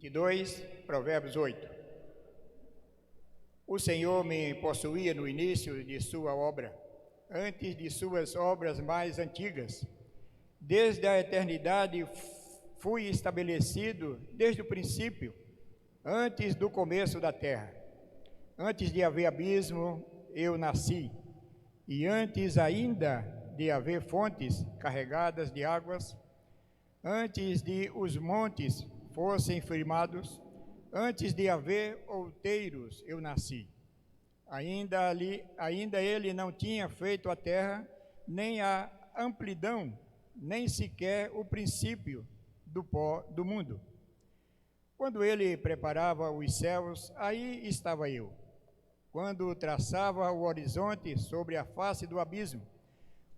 22, Provérbios 8. O Senhor me possuía no início de sua obra, antes de suas obras mais antigas. Desde a eternidade fui estabelecido, desde o princípio, antes do começo da terra. Antes de haver abismo, eu nasci, e antes ainda de haver fontes carregadas de águas, antes de os montes fossem firmados, antes de haver outeiros, eu nasci. Ainda ele não tinha feito a terra, nem a amplidão, nem sequer o princípio do pó do mundo. Quando ele preparava os céus, aí estava eu. Quando traçava o horizonte sobre a face do abismo,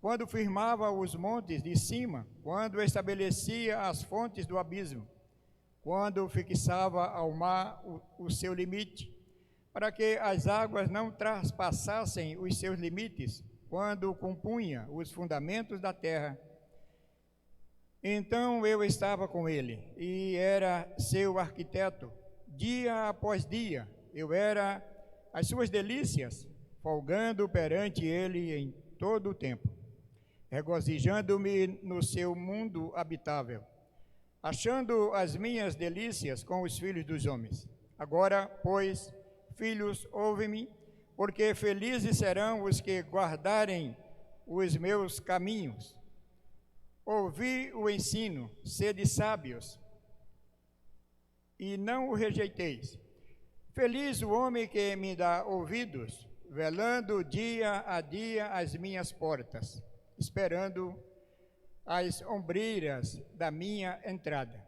quando firmava os montes de cima, quando estabelecia as fontes do abismo, quando fixava ao mar o seu limite, para que as águas não traspassassem os seus limites, quando compunha os fundamentos da terra. Então eu estava com ele, e era seu arquiteto. Dia após dia, eu era as suas delícias, folgando perante ele em todo o tempo, regozijando-me no seu mundo habitável, achando as minhas delícias com os filhos dos homens. Agora, pois, filhos, ouve-me, porque felizes serão os que guardarem os meus caminhos. Ouvi o ensino, sede sábios, e não o rejeiteis. Feliz o homem que me dá ouvidos, velando dia a dia as minhas portas, esperando as ombreiras da minha entrada.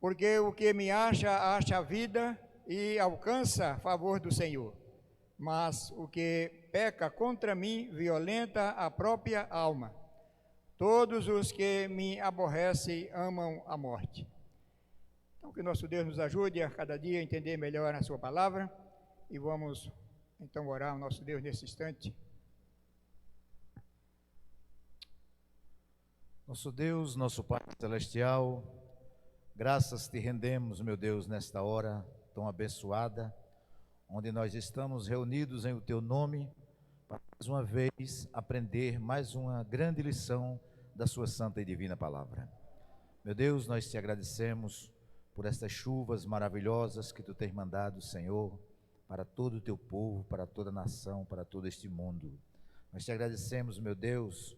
Porque o que me acha a vida e alcança favor do Senhor. Mas o que peca contra mim violenta a própria alma. Todos os que me aborrecem amam a morte. Então, que nosso Deus nos ajude a cada dia a entender melhor a sua palavra, e vamos então orar ao nosso Deus nesse instante. Nosso Deus, nosso Pai Celestial, graças te rendemos, meu Deus, nesta hora tão abençoada, onde nós estamos reunidos em o Teu nome, para mais uma vez aprender mais uma grande lição da Sua santa e divina palavra. Meu Deus, nós te agradecemos por estas chuvas maravilhosas que Tu tens mandado, Senhor, para todo o Teu povo, para toda a nação, para todo este mundo. Nós te agradecemos, meu Deus,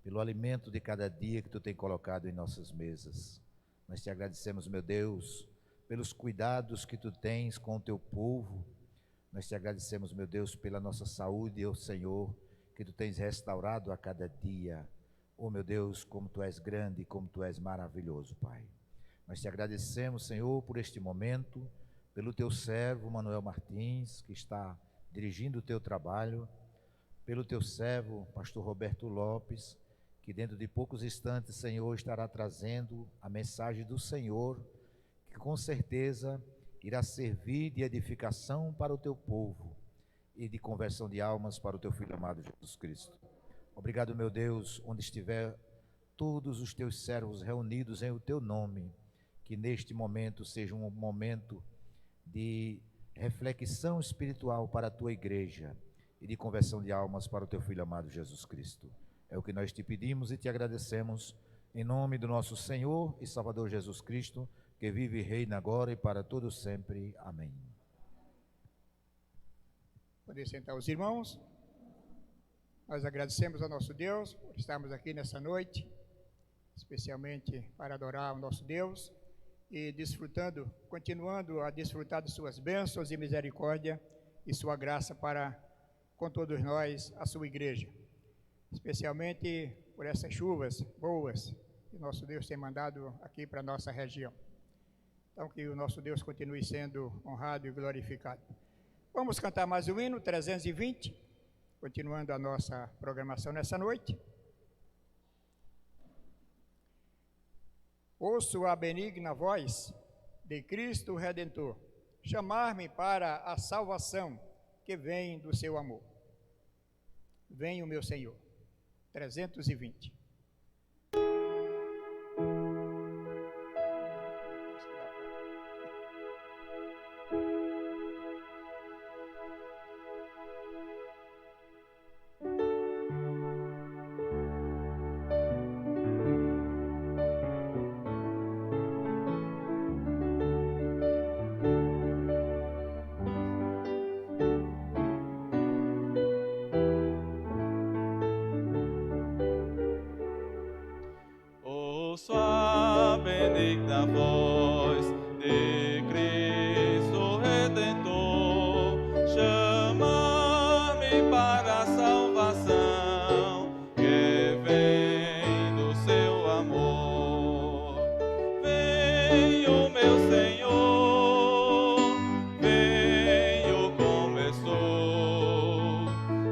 pelo alimento de cada dia que Tu tem colocado em nossas mesas. Nós te agradecemos, meu Deus, pelos cuidados que Tu tens com o Teu povo. Nós te agradecemos, meu Deus, pela nossa saúde, ó Senhor, que Tu tens restaurado a cada dia. Oh, meu Deus, como Tu és grande, como Tu és maravilhoso, Pai. Nós te agradecemos, Senhor, por este momento, pelo Teu servo, Manuel Martins, que está dirigindo o Teu trabalho, pelo Teu servo, pastor Roberto Lopes, que dentro de poucos instantes, Senhor, estará trazendo a mensagem do Senhor, que com certeza irá servir de edificação para o Teu povo e de conversão de almas para o Teu Filho amado Jesus Cristo. Obrigado, meu Deus, onde estiver todos os Teus servos reunidos em o Teu nome, que neste momento seja um momento de reflexão espiritual para a Tua igreja e de conversão de almas para o Teu Filho amado Jesus Cristo. É o que nós te pedimos e te agradecemos, em nome do nosso Senhor e Salvador Jesus Cristo, que vive e reina agora e para todo sempre. Amém. Podem sentar os irmãos. Nós agradecemos ao nosso Deus por estarmos aqui nessa noite, especialmente para adorar o nosso Deus e continuando a desfrutar de suas bênçãos e misericórdia e sua graça para com todos nós, a sua igreja. Especialmente por essas chuvas boas que nosso Deus tem mandado aqui para a nossa região. Então, que o nosso Deus continue sendo honrado e glorificado. Vamos cantar mais um hino, 320, continuando a nossa programação nessa noite. Ouço a benigna voz de Cristo Redentor, chamar-me para a salvação que vem do seu amor. Vem o meu Senhor. 320. a benigna voz de Cristo Redentor, chama-me para a salvação que vem do seu amor. Venho, meu Senhor, venho como estou,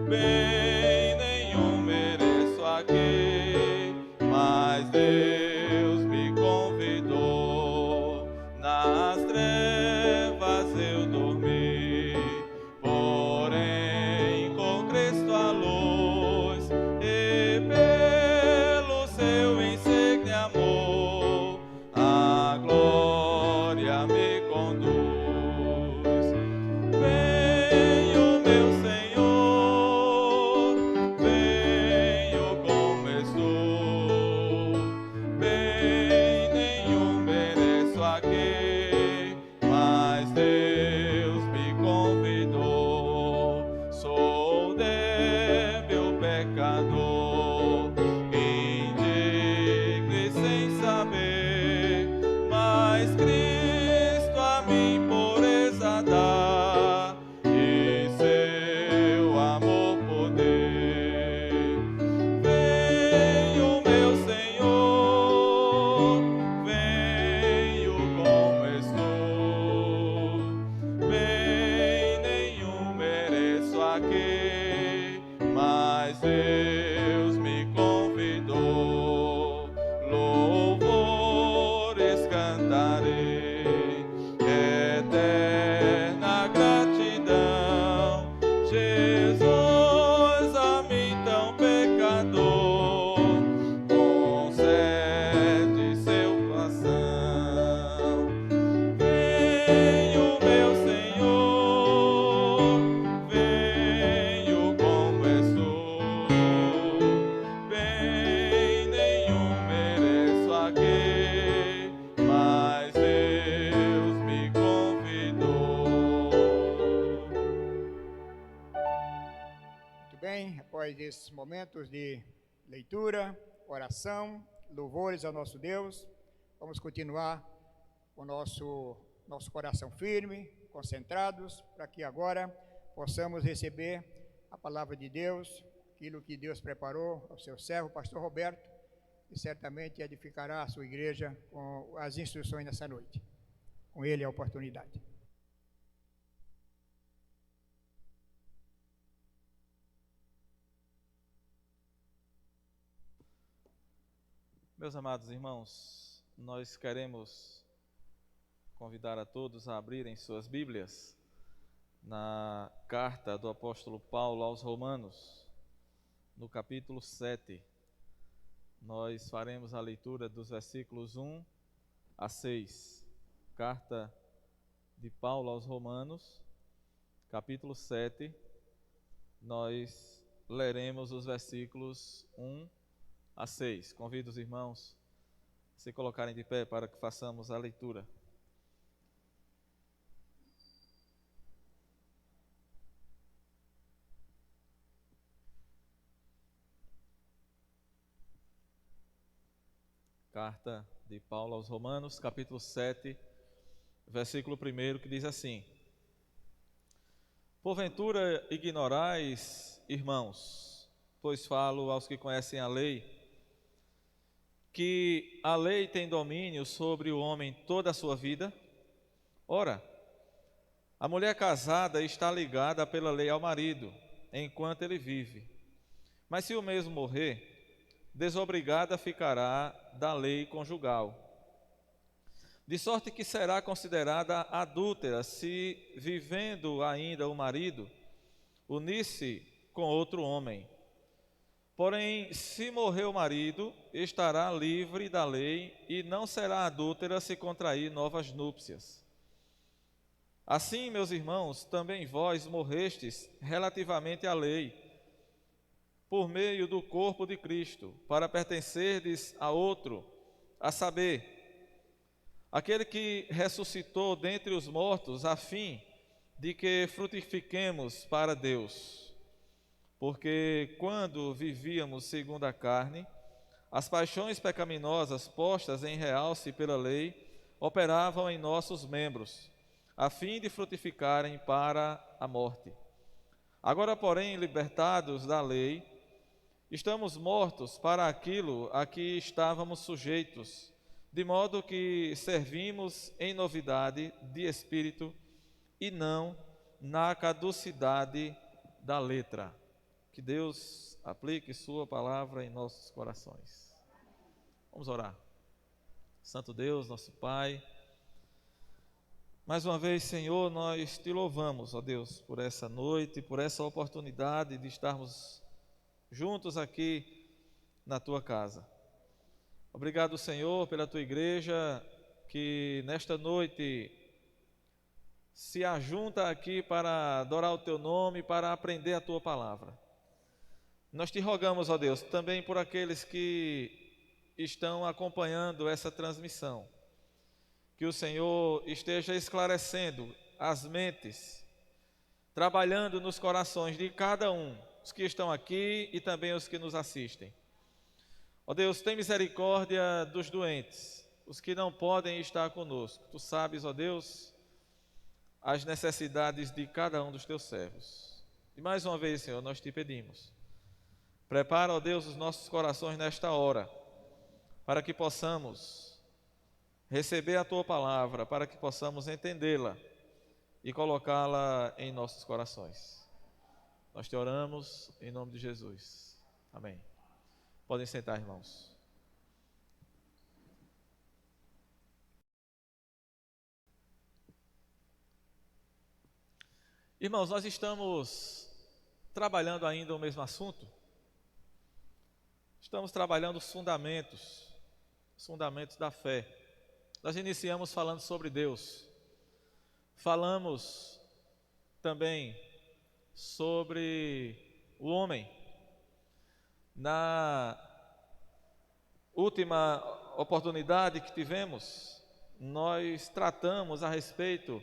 bem nenhum mereço aqui, mas Deus me convidou. Nas trevas eu dormi, porém com Cristo a luz, e pelo seu insigne amor a glória me conduz. Venho, meu Senhor, venho como estou, bem nenhum mereço aqui, mas Deus me convidou. Sou débil pecador, indigno e sem saber, mas Cristo a mim pureza dá e seu amor poder. Venho, meu Senhor, venho como estou, bem nenhum mereço aqui, mas Deus me convidou. Louvores cantarei, eterna gratidão, Jesus a mim tão pecador, concede seu coração. Venho, meu Senhor, venho como estou, bem nenhum mereço aqui, mas Deus me convidou. Muito bem, após esses momentos de leitura, oração, louvores ao nosso Deus, vamos continuar com nosso coração firme, concentrados, para que agora possamos receber a palavra de Deus, aquilo que Deus preparou ao seu servo, pastor Roberto, que certamente edificará a sua igreja com as instruções nessa noite. Com ele a oportunidade. Meus amados irmãos, nós queremos convidar a todos a abrirem suas Bíblias na carta do apóstolo Paulo aos Romanos, no capítulo 7. Nós faremos a leitura dos versículos 1 a 6. Carta de Paulo aos Romanos, capítulo 7. Nós leremos os versículos 1 a 6. Convido os irmãos a se colocarem de pé para que façamos a leitura. Carta de Paulo aos Romanos, capítulo 7, versículo 1, que diz assim: Porventura ignorais, irmãos, pois falo aos que conhecem a lei, que a lei tem domínio sobre o homem toda a sua vida? Ora, a mulher casada está ligada pela lei ao marido, enquanto ele vive. Mas se o mesmo morrer, desobrigada ficará da lei conjugal, de sorte que será considerada adúltera se, vivendo ainda o marido, unir-se com outro homem. Porém, se morrer o marido, estará livre da lei e não será adúltera se contrair novas núpcias. Assim, meus irmãos, também vós morrestes relativamente à lei, por meio do corpo de Cristo, para pertencerdes a outro, a saber, aquele que ressuscitou dentre os mortos, a fim de que frutifiquemos para Deus. Porque quando vivíamos segundo a carne, As paixões pecaminosas postas em realce pela lei operavam em nossos membros, a fim de frutificarem para a morte. Agora, porém, libertados da lei, estamos mortos para aquilo a que estávamos sujeitos, de modo que servimos em novidade de espírito e não na caducidade da letra. Que Deus aplique sua palavra em nossos corações. Vamos orar. Santo Deus, nosso Pai, mais uma vez, Senhor, nós te louvamos, ó Deus, por essa noite, por essa oportunidade de estarmos juntos aqui na tua casa. Obrigado, Senhor, pela tua igreja que nesta noite se ajunta aqui para adorar o teu nome, para aprender a tua palavra. Nós te rogamos, ó Deus, também por aqueles que estão acompanhando essa transmissão, que o Senhor esteja esclarecendo as mentes, trabalhando nos corações de cada um, os que estão aqui e também os que nos assistem. Ó Deus, tem misericórdia dos doentes, os que não podem estar conosco. Tu sabes, ó Deus, as necessidades de cada um dos teus servos. E mais uma vez, Senhor, nós te pedimos, prepara, ó Deus, os nossos corações nesta hora, para que possamos receber a tua palavra, para que possamos entendê-la e colocá-la em nossos corações. Nós te oramos em nome de Jesus. Amém. Podem sentar, irmãos. Irmãos, nós estamos trabalhando ainda o mesmo assunto. Estamos trabalhando os fundamentos da fé. Nós iniciamos falando sobre Deus. Falamos também sobre o homem. Na última oportunidade que tivemos, nós tratamos a respeito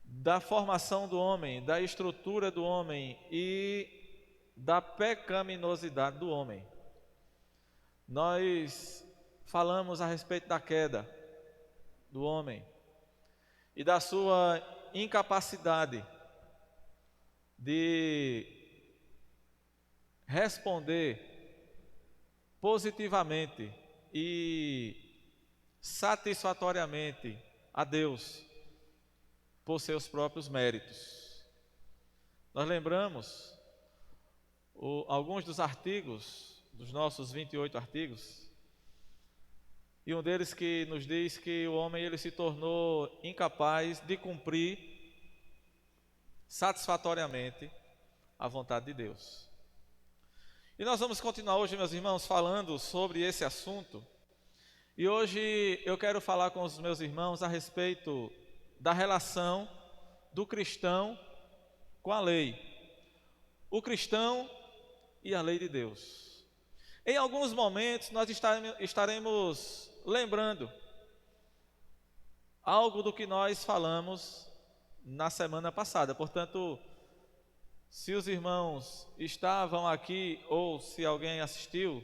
da formação do homem, da estrutura do homem e da pecaminosidade do homem. Nós falamos a respeito da queda do homem e da sua incapacidade de responder positivamente e satisfatoriamente a Deus por seus próprios méritos. Nós lembramos alguns dos artigos, dos nossos 28 artigos, e um deles que nos diz que o homem ele se tornou incapaz de cumprir satisfatoriamente a vontade de Deus. E nós vamos continuar hoje, meus irmãos, falando sobre esse assunto. E hoje eu quero falar com os meus irmãos a respeito da relação do cristão com a lei. O cristão e a lei de Deus. Em alguns momentos nós estaremos lembrando algo do que nós falamos na semana passada. Portanto, se os irmãos estavam aqui ou se alguém assistiu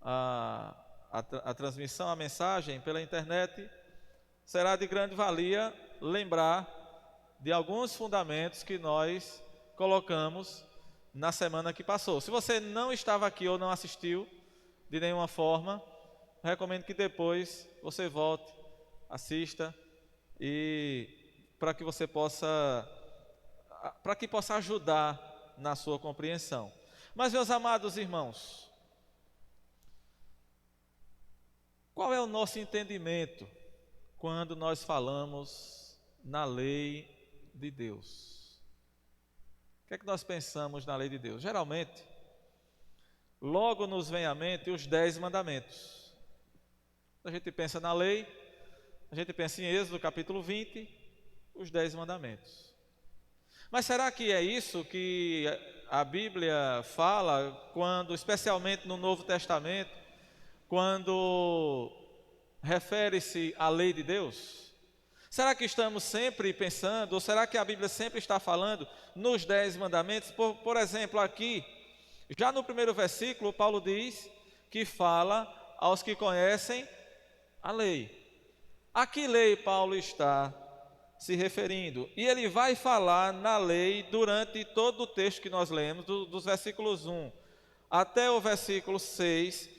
a transmissão, a mensagem pela internet, será de grande valia lembrar de alguns fundamentos que nós colocamos na semana que passou. Se você não estava aqui ou não assistiu de nenhuma forma, recomendo que depois você volte, assista e para que possa ajudar na sua compreensão. Mas, meus amados irmãos, qual é o nosso entendimento quando nós falamos na lei de Deus? O que é que nós pensamos na lei de Deus? Geralmente, logo nos vem à mente os 10 mandamentos. A gente pensa na lei, a gente pensa em Êxodo capítulo 20, os 10 mandamentos. Mas será que é isso que a Bíblia fala, quando, especialmente no Novo Testamento, quando refere-se à lei de Deus? Será que estamos sempre pensando, ou será que a Bíblia sempre está falando nos 10 mandamentos? Por exemplo, aqui Já no primeiro versículo, Paulo diz que fala aos que conhecem a lei. A que lei Paulo está se referindo? E ele vai falar na lei durante todo o texto que nós lemos, dos versículos 1 até o versículo 6,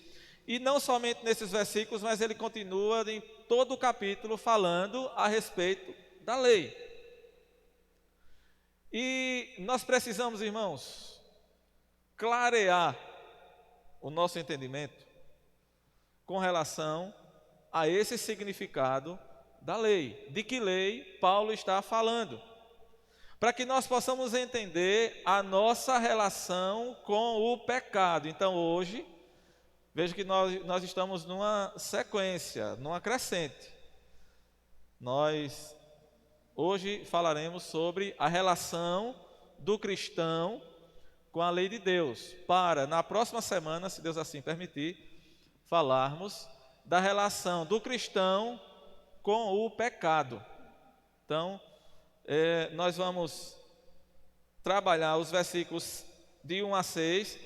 e não somente nesses versículos, mas ele continua em todo o capítulo falando a respeito da lei. E nós precisamos, irmãos, clarear o nosso entendimento com relação a esse significado da lei. De que lei Paulo está falando? Para que nós possamos entender a nossa relação com o pecado. Então hoje, veja que nós estamos numa sequência, numa crescente. Nós hoje falaremos sobre a relação do cristão com a lei de Deus, para na próxima semana, se Deus assim permitir, falarmos da relação do cristão com o pecado. Então, nós vamos trabalhar os versículos de 1 a 6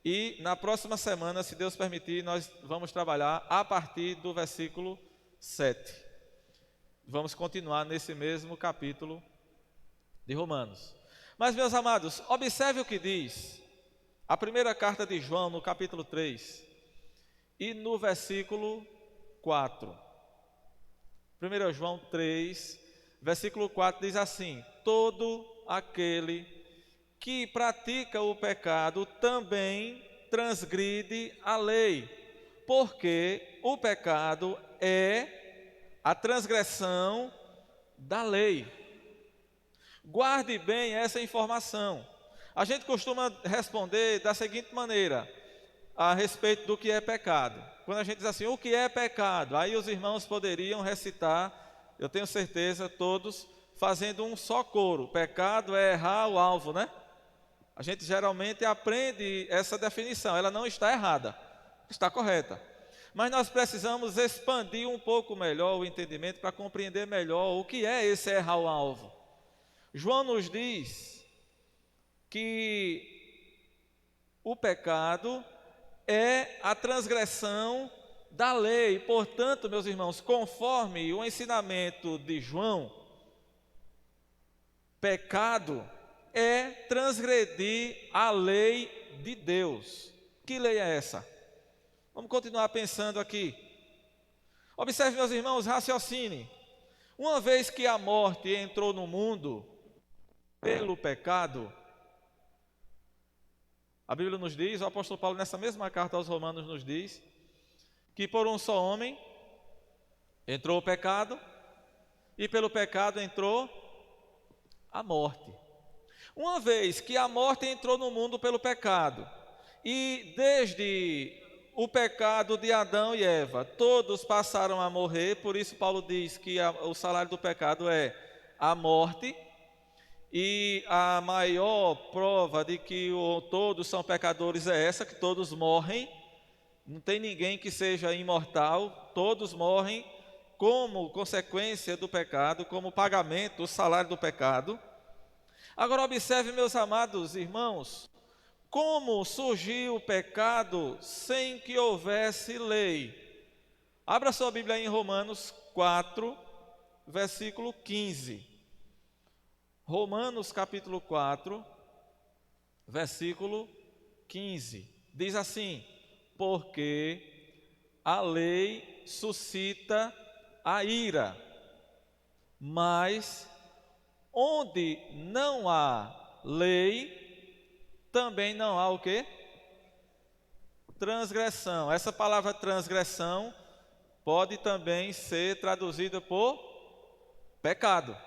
e na próxima semana, se Deus permitir, nós vamos trabalhar a partir do versículo 7. Vamos continuar nesse mesmo capítulo de Romanos. Mas, meus amados, observe o que diz a primeira carta de João, no capítulo 3 e no versículo 4. 1 João 3, versículo 4 diz assim: todo aquele que pratica o pecado também transgride a lei, porque o pecado é a transgressão da lei. Guarde bem essa informação. A gente costuma responder da seguinte maneira a respeito do que é pecado. Quando a gente diz assim, o que é pecado? Aí os irmãos poderiam recitar, eu tenho certeza, todos fazendo um só coro. Pecado é errar o alvo, né? A gente geralmente aprende essa definição, ela não está errada, está correta. Mas nós precisamos expandir um pouco melhor o entendimento para compreender melhor o que é esse errar o alvo. João nos diz que o pecado é a transgressão da lei. Portanto, meus irmãos, conforme o ensinamento de João, pecado é transgredir a lei de Deus. Que lei é essa? Vamos continuar pensando aqui. Observe, meus irmãos, raciocine. Uma vez que a morte entrou no mundo pelo pecado, a Bíblia nos diz, o apóstolo Paulo nessa mesma carta aos Romanos nos diz, que por um só homem entrou o pecado, e pelo pecado entrou a morte. Uma vez que a morte entrou no mundo pelo pecado, e desde o pecado de Adão e Eva, todos passaram a morrer, por isso Paulo diz que o salário do pecado é a morte, e a maior prova de que todos são pecadores é essa, que todos morrem, não tem ninguém que seja imortal, todos morrem como consequência do pecado, como pagamento, o salário do pecado. Agora observe, meus amados irmãos, como surgiu o pecado sem que houvesse lei. Abra sua Bíblia aí em Romanos 4, versículo 15. Romanos capítulo 4, versículo 15. Diz assim: porque a lei suscita a ira, mas onde não há lei, também não há o quê? Transgressão. Essa palavra transgressão pode também ser traduzida por pecado.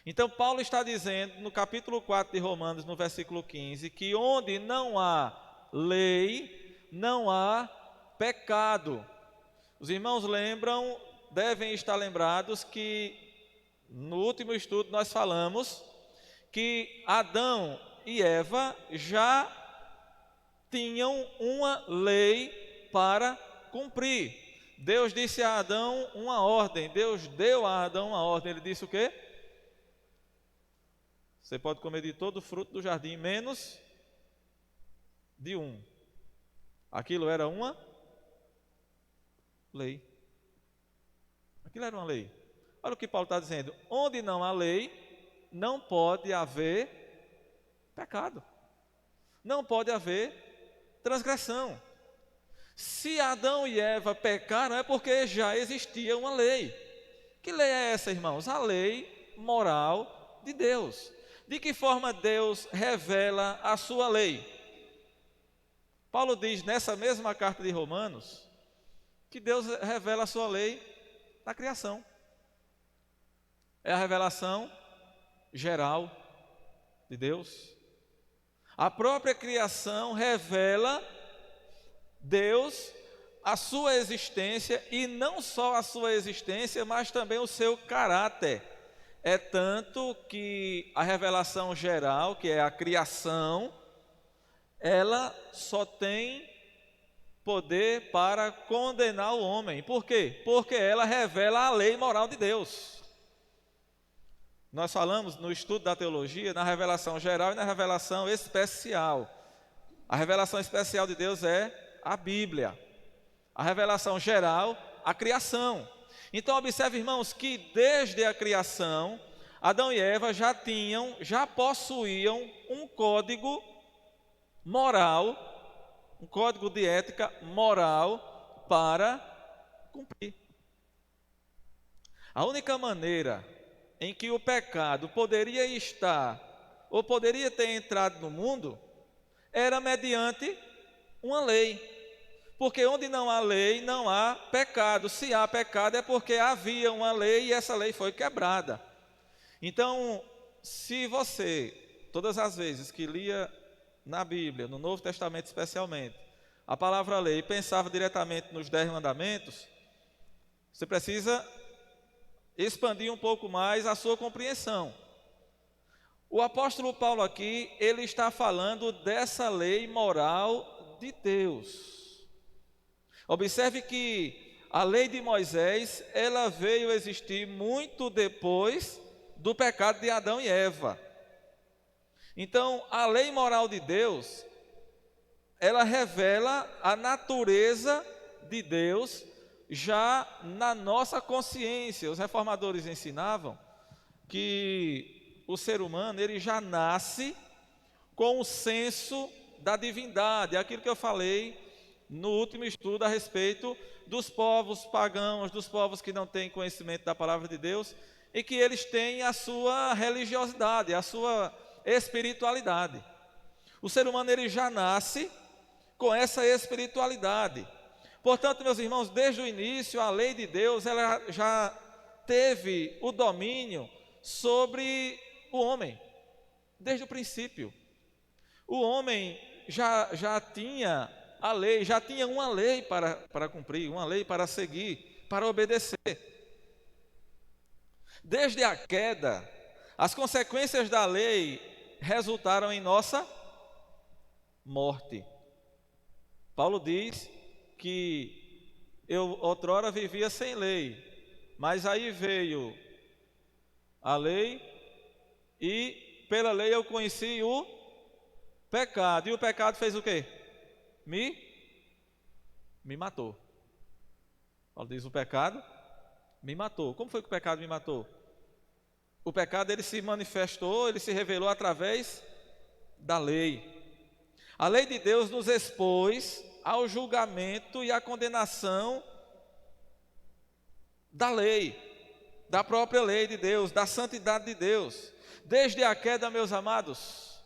Então Paulo está dizendo no capítulo 4 de Romanos, no versículo 15, que onde não há lei, não há pecado. Os irmãos lembram, devem estar lembrados que no último estudo nós falamos que Adão e Eva já tinham uma lei para cumprir. Deus disse a Adão uma ordem, Deus deu a Adão uma ordem, ele disse o quê? Você pode comer de todo o fruto do jardim, menos de um. Aquilo era uma lei. Aquilo era uma lei. Olha o que Paulo está dizendo. Onde não há lei, não pode haver pecado. Não pode haver transgressão. Se Adão e Eva pecaram, é porque já existia uma lei. Que lei é essa, irmãos? A lei moral de Deus. De que forma Deus revela a sua lei? Paulo diz nessa mesma carta de Romanos que Deus revela a sua lei na criação. É a revelação geral de Deus. A própria criação revela Deus, a sua existência, e não só a sua existência, mas também o seu caráter. É tanto que a revelação geral, que é a criação, ela só tem poder para condenar o homem. Por quê? Porque ela revela a lei moral de Deus. Nós falamos no estudo da teologia, na revelação geral e na revelação especial. A revelação especial de Deus é a Bíblia. A revelação geral, a criação. Então observe, irmãos, que desde a criação, Adão e Eva já possuíam um código moral, um código de ética moral para cumprir. A única maneira em que o pecado poderia estar ou poderia ter entrado no mundo era mediante uma lei. Porque onde não há lei, não há pecado. Se há pecado é porque havia uma lei e essa lei foi quebrada. Então, se você, todas as vezes que lia na Bíblia, no Novo Testamento especialmente, a palavra lei, pensava diretamente nos 10 mandamentos, você precisa expandir um pouco mais a sua compreensão. O apóstolo Paulo aqui, ele está falando dessa lei moral de Deus. Observe que a lei de Moisés, ela veio existir muito depois do pecado de Adão e Eva. Então, a lei moral de Deus, ela revela a natureza de Deus já na nossa consciência. Os reformadores ensinavam que o ser humano, ele já nasce com o senso da divindade, aquilo que eu falei no último estudo a respeito dos povos pagãos, dos povos que não têm conhecimento da palavra de Deus, e que eles têm a sua religiosidade, a sua espiritualidade. O ser humano, ele já nasce com essa espiritualidade. Portanto, meus irmãos, desde o início, a lei de Deus, ela já teve o domínio sobre o homem, desde o princípio. O homem já tinha a lei, já tinha uma lei para cumprir, uma lei para seguir, para obedecer. Desde a queda, as consequências da lei resultaram em nossa morte. Paulo diz que eu outrora vivia sem lei, mas aí veio a lei e pela lei eu conheci o pecado. E o pecado fez o quê? Me matou. Paulo diz: o pecado me matou. Como foi que o pecado me matou? O pecado, ele se manifestou, ele se revelou através da lei. A lei de Deus nos expôs ao julgamento e à condenação da lei, da própria lei de Deus, da santidade de Deus. Desde a queda, meus amados,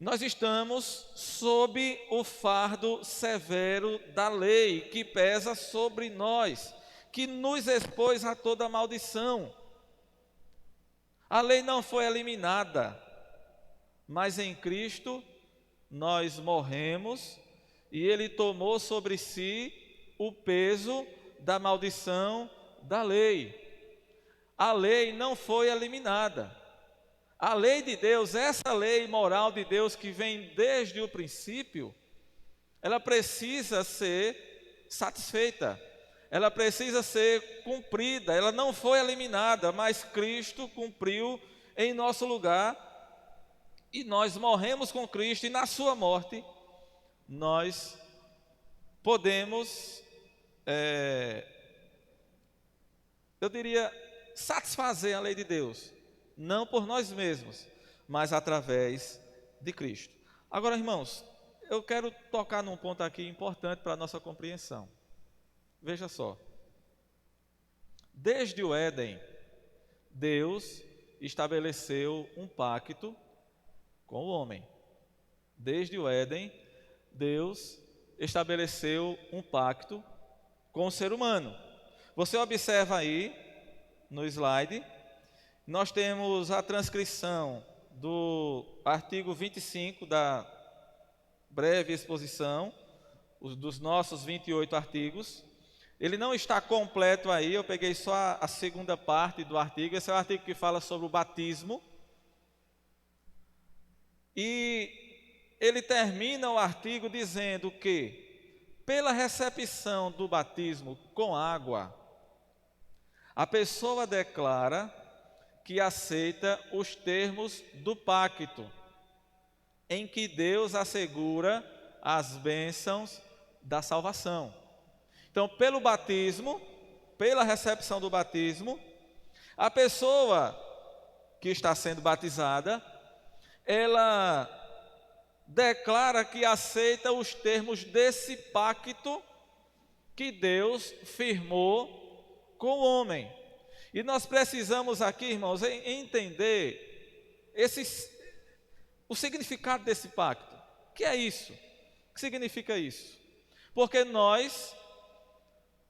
nós estamos sob o fardo severo da lei, que pesa sobre nós, que nos expôs a toda maldição. A lei não foi eliminada, mas em Cristo nós morremos e Ele tomou sobre si o peso da maldição da lei. A lei não foi eliminada. A lei de Deus, essa lei moral de Deus que vem desde o princípio, ela precisa ser satisfeita, ela precisa ser cumprida. Ela não foi eliminada, mas Cristo cumpriu em nosso lugar, e nós morremos com Cristo, e na sua morte nós podemos, eu diria, satisfazer a lei de Deus, não por nós mesmos, mas através de Cristo. Agora, irmãos, eu quero tocar num ponto aqui importante para a nossa compreensão. Veja só. Desde o Éden, Deus estabeleceu um pacto com o homem. Desde o Éden, Deus estabeleceu um pacto com o ser humano. Você observa aí no slide, nós temos a transcrição do artigo 25 da breve exposição, dos nossos 28 artigos. Ele não está completo aí, eu peguei só a segunda parte do artigo. Esse é o artigo que fala sobre o batismo. E ele termina o artigo dizendo que, pela recepção do batismo com água, a pessoa declara que aceita os termos do pacto, em que Deus assegura as bênçãos da salvação. Então, pelo batismo, pela recepção do batismo, a pessoa que está sendo batizada, ela declara que aceita os termos desse pacto que Deus firmou com o homem. E nós precisamos aqui, irmãos, entender o significado desse pacto. O que é isso? O que significa isso? Porque nós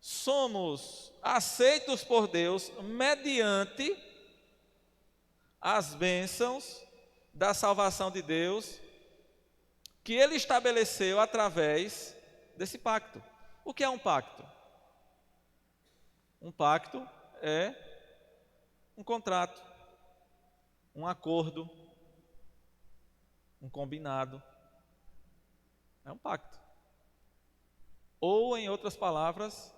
somos aceitos por Deus mediante as bênçãos da salvação de Deus que Ele estabeleceu através desse pacto. O que é um pacto? Um pacto é um contrato, um acordo, um combinado. É um pacto. Ou, em outras palavras,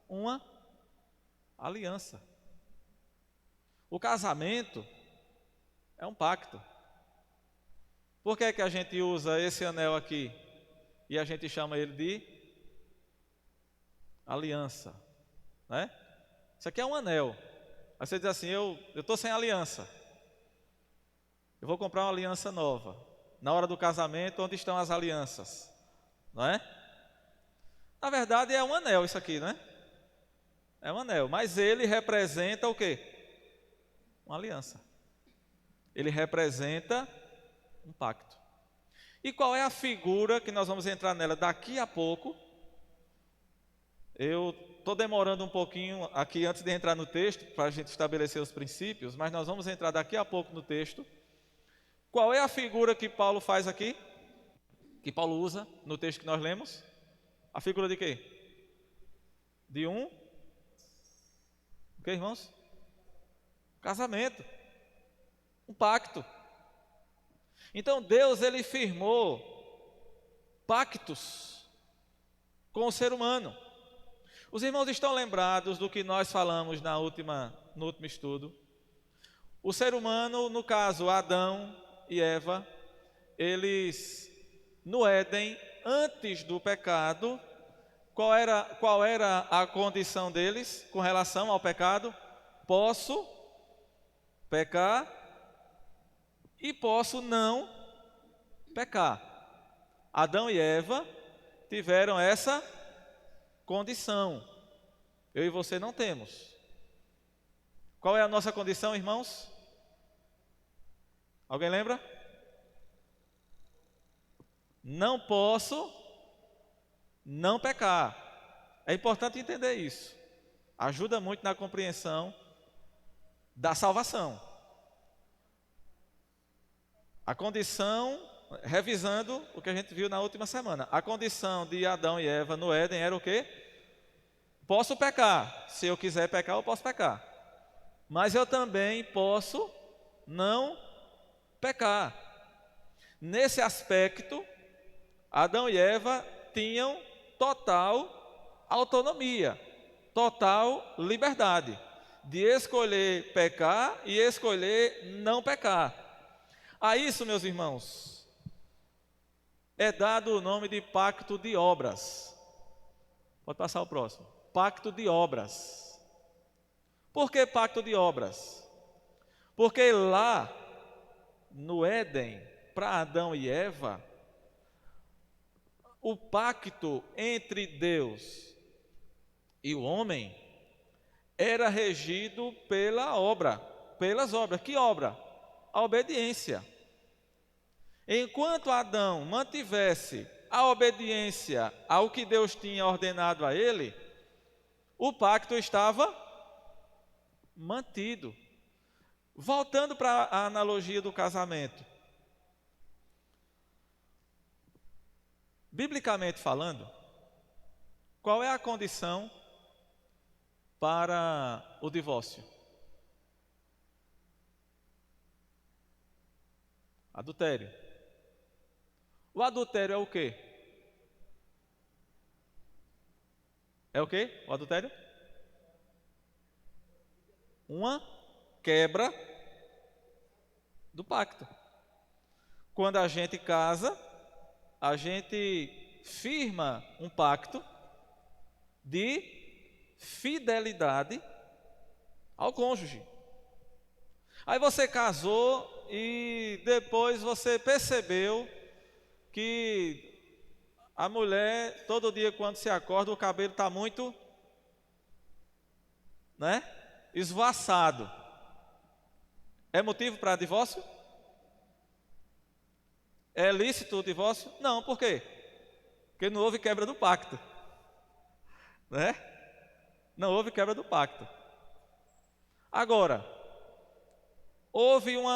uma aliança. O casamento é um pacto. Por que é que a gente usa esse anel aqui e a gente chama ele de aliança, né? Isso aqui é um anel. Aí você diz assim, eu estou sem aliança, eu vou comprar uma aliança nova. Na hora do casamento, onde estão as alianças? Não é? Na verdade é um anel isso aqui, né? É um anel, mas ele representa o quê? Uma aliança. Ele representa um pacto. E qual é a figura que nós vamos entrar nela daqui a pouco? Eu estou demorando um pouquinho aqui antes de entrar no texto, para a gente estabelecer os princípios, mas nós vamos entrar daqui a pouco no texto. Qual é a figura que Paulo faz aqui? Que Paulo usa no texto que nós lemos? A figura de quê? De um? O que, irmãos? Casamento. Um pacto. Então Deus, Ele firmou pactos com o ser humano. Os irmãos estão lembrados do que nós falamos no último estudo? O ser humano, no caso Adão e Eva, eles no Éden, antes do pecado, qual era a condição deles com relação ao pecado? Posso pecar e posso não pecar. Adão e Eva tiveram essa condição. Eu e você não temos. Qual é a nossa condição, irmãos? Alguém lembra? Não posso não pecar. É importante entender isso. Ajuda muito na compreensão da salvação. A condição, revisando o que a gente viu na última semana, a condição de Adão e Eva no Éden era o quê? Posso pecar. Se eu quiser pecar, eu posso pecar. Mas eu também posso não pecar. Nesse aspecto, Adão e Eva tinham total autonomia, total liberdade de escolher pecar e escolher não pecar. A isso, meus irmãos, é dado o nome de pacto de obras. Pode passar o próximo. Pacto de obras. Por que pacto de obras? Porque lá, no Éden, para Adão e Eva, o pacto entre Deus e o homem era regido pela obra, pelas obras. Que obra? A obediência. Enquanto Adão mantivesse a obediência ao que Deus tinha ordenado a ele, o pacto estava mantido. Voltando para a analogia do casamento. Biblicamente falando, qual é a condição para o divórcio? Adultério. O adultério é o quê? É o quê? O adultério? Uma quebra do pacto. Quando a gente casa, a gente firma um pacto de fidelidade ao cônjuge. Aí você casou e depois você percebeu que a mulher, todo dia quando se acorda, o cabelo está muito, esvoaçado. É motivo para divórcio? É lícito o divórcio? Não, por quê? Porque não houve quebra do pacto. Não houve quebra do pacto. Agora, houve um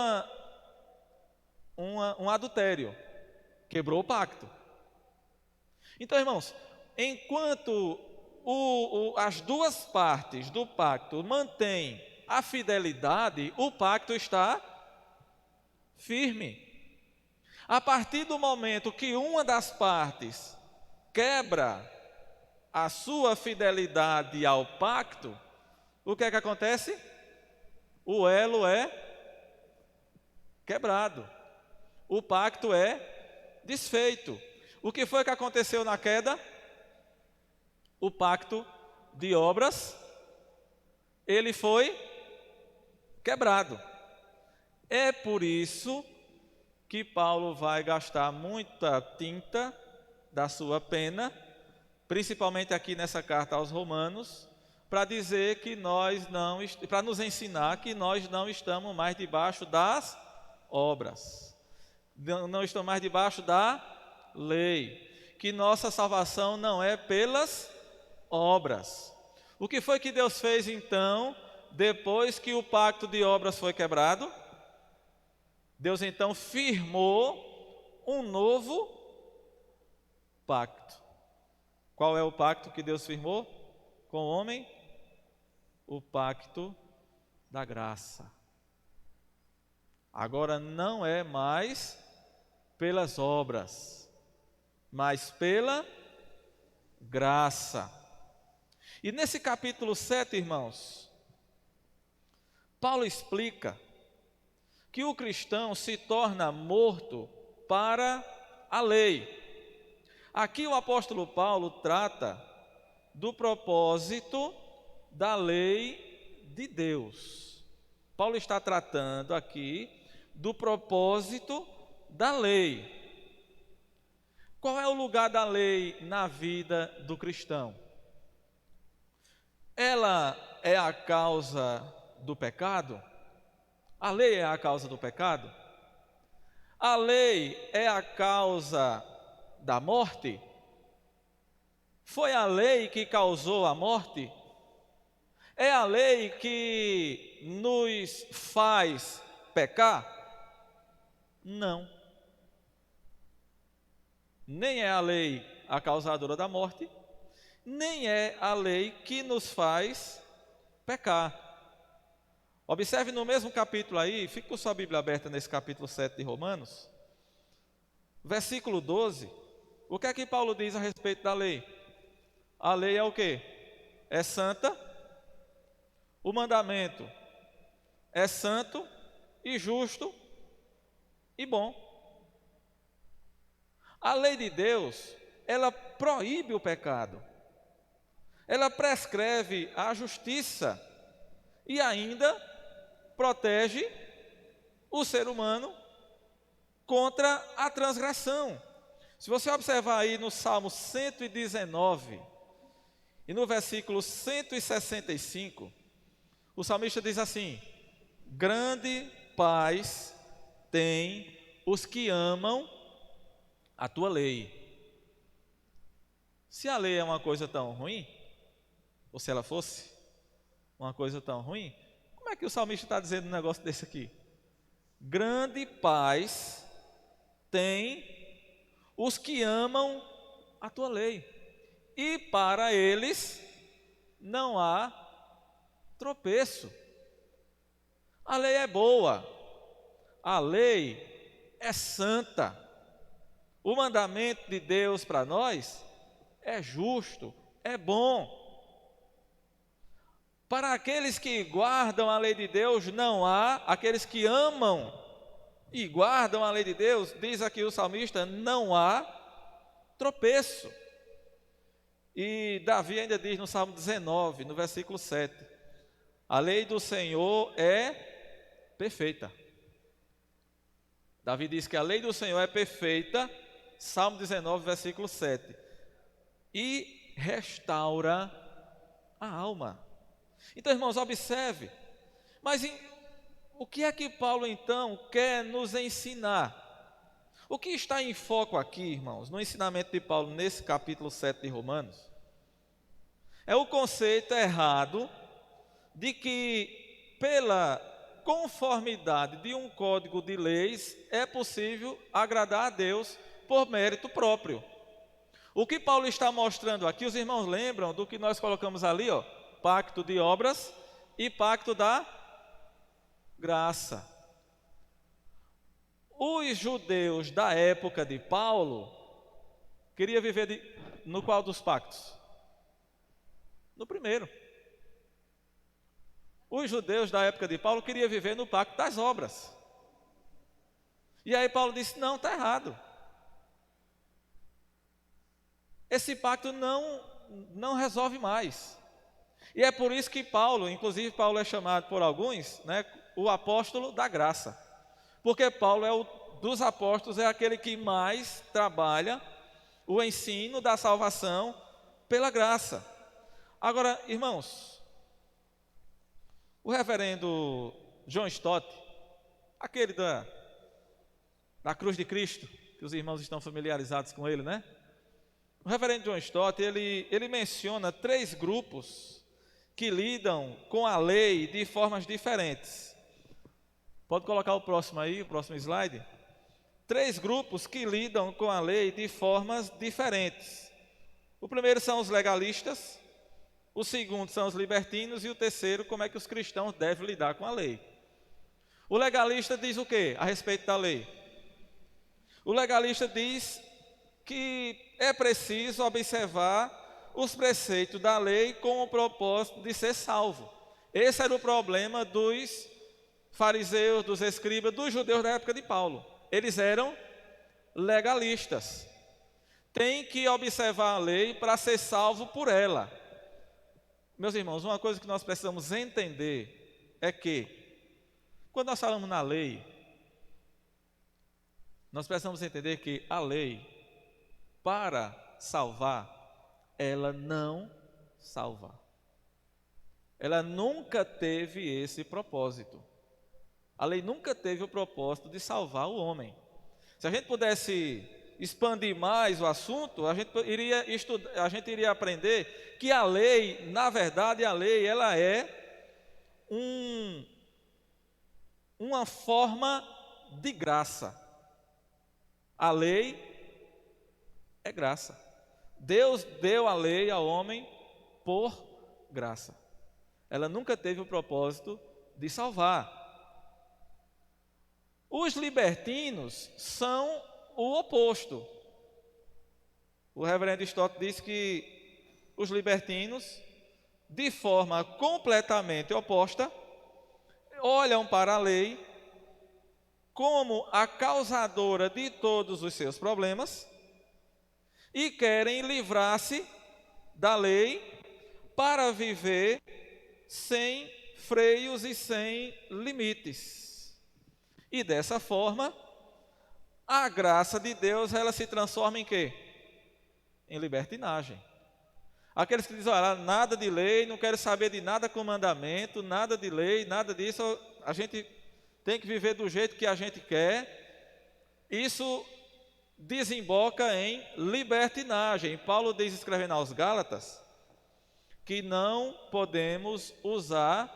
adultério. Quebrou o pacto. Então, irmãos, enquanto as duas partes do pacto mantêm a fidelidade, o pacto está firme. A partir do momento que uma das partes quebra a sua fidelidade ao pacto, o que é que acontece? O elo é quebrado. O pacto é desfeito. O que foi que aconteceu na queda? O pacto de obras, ele foi quebrado. É por isso que Paulo vai gastar muita tinta da sua pena, principalmente aqui nessa carta aos Romanos, para dizer que para nos ensinar que nós não estamos mais debaixo das obras, não estamos mais debaixo da lei, que nossa salvação não é pelas obras. O que foi que Deus fez então, depois que o pacto de obras foi quebrado? Deus então firmou um novo pacto. Qual é o pacto que Deus firmou com o homem? O pacto da graça. Agora não é mais pelas obras, mas pela graça. E nesse capítulo 7, irmãos, Paulo explica que o cristão se torna morto para a lei. Aqui o apóstolo Paulo trata do propósito da lei de Deus. Paulo está tratando aqui do propósito da lei. Qual é o lugar da lei na vida do cristão? Ela é a causa do pecado? A lei é a causa do pecado? A lei é a causa da morte? Foi a lei que causou a morte? É a lei que nos faz pecar? Não. Nem é a lei a causadora da morte, nem é a lei que nos faz pecar. Observe no mesmo capítulo aí, fica com sua Bíblia aberta nesse capítulo 7 de Romanos, versículo 12, o que é que Paulo diz a respeito da lei? A lei é o quê? É santa, o mandamento é santo e justo e bom. A lei de Deus, ela proíbe o pecado, ela prescreve a justiça e ainda protege o ser humano contra a transgressão. Se você observar aí no Salmo 119 e no versículo 165, o salmista diz assim: grande paz tem os que amam a tua lei. Se a lei é uma coisa tão ruim, ou se ela fosse uma coisa tão ruim, como é que o salmista está dizendo um negócio desse aqui? Grande paz tem os que amam a tua lei, e para eles não há tropeço. A lei é boa, a lei é santa, o mandamento de Deus para nós é justo, é bom. Para aqueles que guardam a lei de Deus não há, aqueles que amam e guardam a lei de Deus, diz aqui o salmista, não há tropeço. E Davi ainda diz no Salmo 19, no versículo 7, a lei do Senhor é perfeita. Davi diz que a lei do Senhor é perfeita, Salmo 19, versículo 7, e restaura a alma. Então, irmãos, observe, mas o que é que Paulo então quer nos ensinar? O que está em foco aqui, irmãos, no ensinamento de Paulo nesse capítulo 7 de Romanos, é o conceito errado de que pela conformidade de um código de leis é possível agradar a Deus por mérito próprio. O que Paulo está mostrando aqui, os irmãos lembram do que nós colocamos ali, ó, pacto de obras e pacto da graça. Os judeus da época de Paulo queriam viver no qual dos pactos? No primeiro. Os judeus da época de Paulo queriam viver no pacto das obras. E aí Paulo disse, não, está errado. Esse pacto não resolve mais. E é por isso que Paulo, inclusive Paulo é chamado por alguns, né, o apóstolo da graça. Porque Paulo dos apóstolos é aquele que mais trabalha o ensino da salvação pela graça. Agora, irmãos, o reverendo John Stott, aquele da cruz de Cristo, que os irmãos estão familiarizados com ele, né? O reverendo John Stott, ele menciona 3 grupos que lidam com a lei de formas diferentes. Pode colocar o próximo aí, o próximo slide. 3 grupos que lidam com a lei de formas diferentes. O primeiro são os legalistas, o segundo são os libertinos e o terceiro, como é que os cristãos devem lidar com a lei. O legalista diz o quê a respeito da lei? O legalista diz que é preciso observar os preceitos da lei com o propósito de ser salvo. Esse era o problema dos fariseus, dos escribas, dos judeus da época de Paulo. Eles eram legalistas. Tem que observar a lei para ser salvo por ela. Meus irmãos, uma coisa que nós precisamos entender é que, quando nós falamos na lei, nós precisamos entender que a lei, para salvar, ela não salva. Ela nunca teve esse propósito. A lei nunca teve o propósito de salvar o homem. Se a gente pudesse expandir mais o assunto, a gente iria aprender que a lei, na verdade, a lei ela é uma forma de graça. A lei é graça. Deus deu a lei ao homem por graça. Ela nunca teve o propósito de salvar. Os libertinos são o oposto. O reverendo Stott diz que os libertinos, de forma completamente oposta, olham para a lei como a causadora de todos os seus problemas e querem livrar-se da lei para viver sem freios e sem limites. E dessa forma, a graça de Deus, ela se transforma em quê? Em libertinagem. Aqueles que dizem, olha, nada de lei, não quero saber de nada com mandamento, nada de lei, nada disso, a gente tem que viver do jeito que a gente quer. Isso desemboca em libertinagem. Paulo diz, escrevendo aos Gálatas, que não podemos usar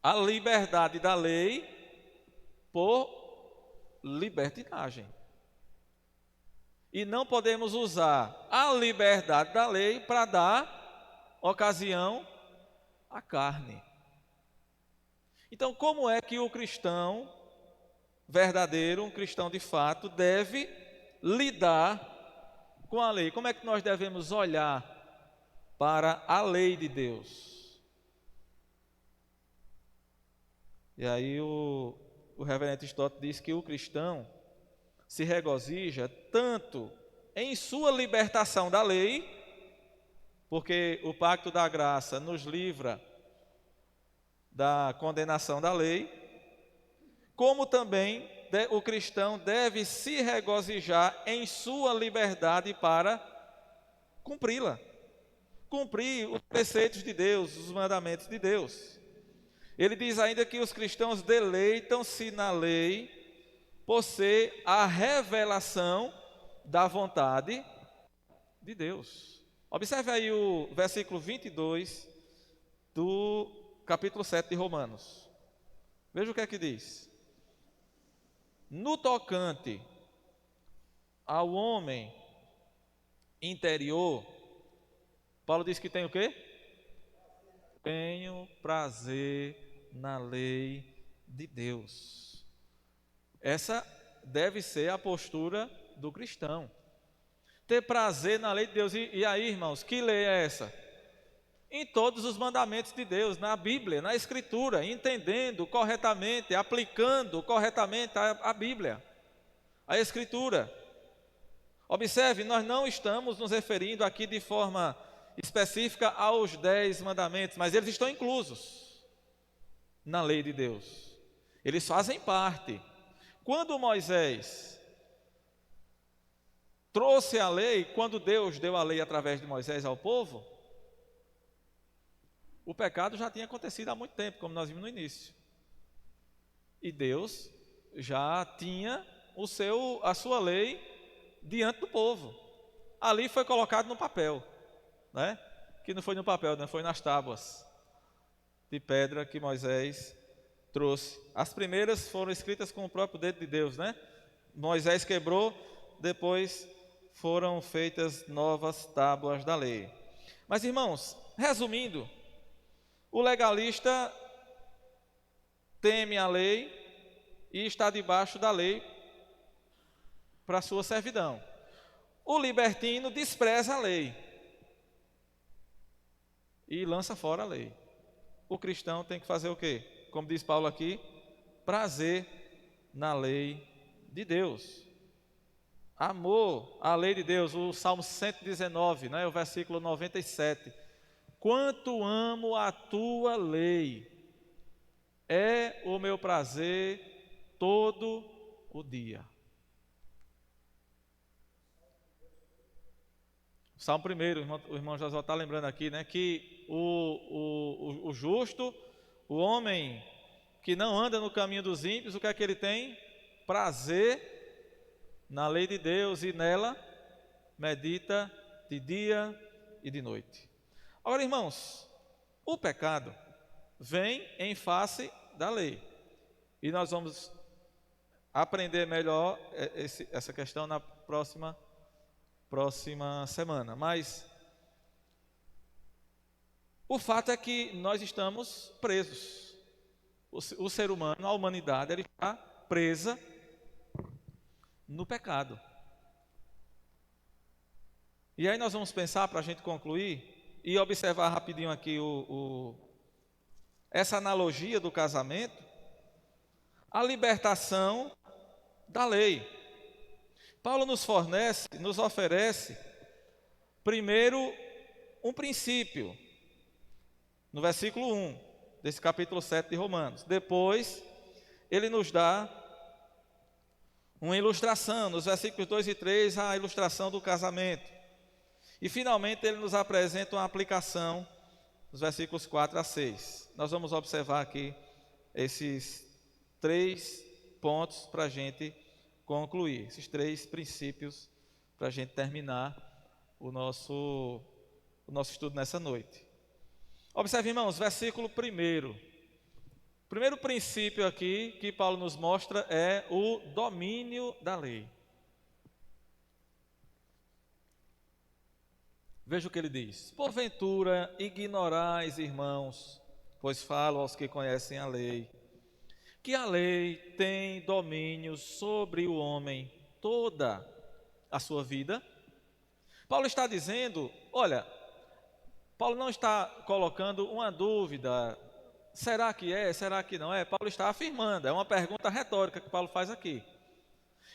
a liberdade da lei por libertinagem. E não podemos usar a liberdade da lei para dar ocasião à carne. Então, como é que o cristão verdadeiro, um cristão de fato, deve lidar com a lei? Como é que nós devemos olhar para a lei de Deus? E aí o reverendo Stott diz que o cristão se regozija tanto em sua libertação da lei, porque o pacto da graça nos livra da condenação da lei, como também o cristão deve se regozijar em sua liberdade para cumpri-la, cumprir os preceitos de Deus, os mandamentos de Deus. Ele diz ainda que os cristãos deleitam-se na lei por ser a revelação da vontade de Deus. Observe aí o versículo 22 do capítulo 7 de Romanos. Veja o que é que diz. No tocante ao homem interior, Paulo diz que tem o quê? Tenho prazer na lei de Deus. Essa deve ser a postura do cristão. Ter prazer na lei de Deus. E aí, irmãos, que lei é essa? Em todos os mandamentos de Deus, na Bíblia, na Escritura, entendendo corretamente, aplicando corretamente a Bíblia, a Escritura. Observe, nós não estamos nos referindo aqui de forma específica aos 10 mandamentos, mas eles estão inclusos na lei de Deus. Eles fazem parte. Quando Moisés trouxe a lei, quando Deus deu a lei através de Moisés ao povo, o pecado já tinha acontecido há muito tempo, como nós vimos no início. E Deus já tinha a sua lei diante do povo. Ali foi colocado no papel, né? Que não foi no papel, não foi nas tábuas de pedra que Moisés trouxe. As primeiras foram escritas com o próprio dedo de Deus, né? Moisés quebrou, depois foram feitas novas tábuas da lei. Mas, irmãos, resumindo, o legalista teme a lei e está debaixo da lei para sua servidão. O libertino despreza a lei e lança fora a lei. O cristão tem que fazer o quê? Como diz Paulo aqui, prazer na lei de Deus. Amor à lei de Deus. O Salmo 119, né, o versículo 97. Quanto amo a tua lei, é o meu prazer todo o dia. Salmo 1, o irmão Josué está lembrando aqui, né, que o justo, o homem que não anda no caminho dos ímpios, o que é que ele tem? Prazer na lei de Deus e nela medita de dia e de noite. Agora, irmãos, o pecado vem em face da lei. E nós vamos aprender melhor essa questão na próxima semana. Mas o fato é que nós estamos presos. O ser humano, a humanidade, ele está presa no pecado. E aí nós vamos pensar, para a gente concluir, e observar rapidinho aqui essa analogia do casamento, a libertação da lei. Paulo nos oferece, primeiro, um princípio, no versículo 1 desse capítulo 7 de Romanos. Depois, ele nos dá uma ilustração, nos versículos 2 e 3, a ilustração do casamento. E, finalmente, ele nos apresenta uma aplicação, nos versículos 4 a 6. Nós vamos observar aqui esses 3 pontos para a gente concluir, esses 3 princípios para a gente terminar o nosso estudo nessa noite. Observe, irmãos, versículo 1. O primeiro princípio aqui que Paulo nos mostra é o domínio da lei. Veja o que ele diz: porventura ignorais, irmãos, pois falo aos que conhecem a lei, que a lei tem domínio sobre o homem toda a sua vida. Paulo está dizendo, olha, Paulo não está colocando uma dúvida, será que é, será que não é? Paulo está afirmando, é uma pergunta retórica que Paulo faz aqui.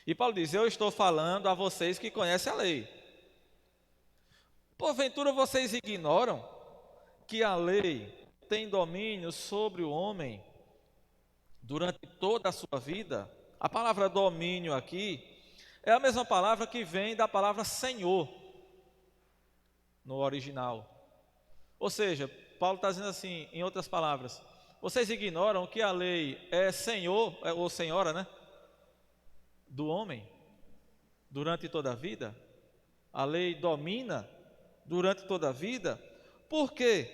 E Paulo diz, eu estou falando a vocês que conhecem a lei. Porventura vocês ignoram que a lei tem domínio sobre o homem durante toda a sua vida? A palavra domínio aqui é a mesma palavra que vem da palavra Senhor no original. Ou seja, Paulo está dizendo assim, em outras palavras, vocês ignoram que a lei é Senhor, ou Senhora, né? Do homem durante toda a vida? A lei domina durante toda a vida. Por quê?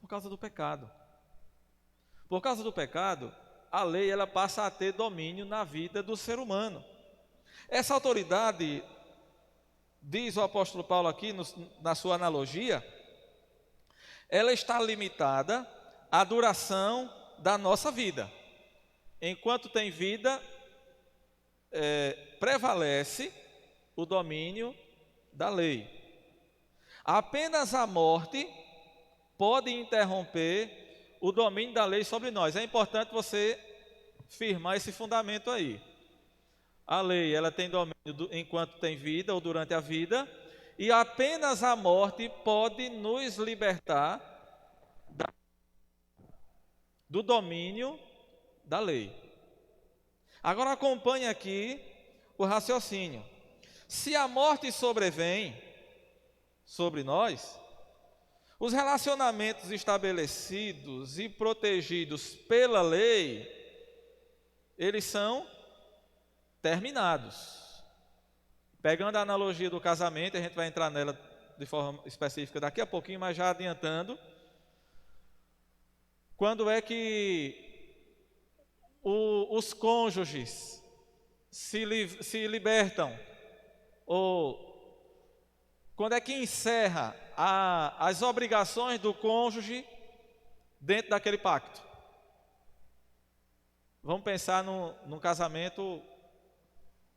Por causa do pecado. Por causa do pecado, a lei ela passa a ter domínio na vida do ser humano. Essa autoridade, diz o apóstolo Paulo aqui na sua analogia, ela está limitada à duração da nossa vida. Enquanto tem vida, prevalece o domínio da lei. Apenas a morte pode interromper o domínio da lei sobre nós. É importante você firmar esse fundamento aí. A lei, ela tem domínio enquanto tem vida ou durante a vida, e apenas a morte pode nos libertar do domínio da lei. Agora acompanhe aqui o raciocínio. Se a morte sobrevém sobre nós, os relacionamentos estabelecidos e protegidos pela lei, eles são terminados. Pegando a analogia do casamento, a gente vai entrar nela de forma específica daqui a pouquinho, mas já adiantando. Quando é que os cônjuges se libertam? Ou quando é que encerra as obrigações do cônjuge dentro daquele pacto? Vamos pensar num casamento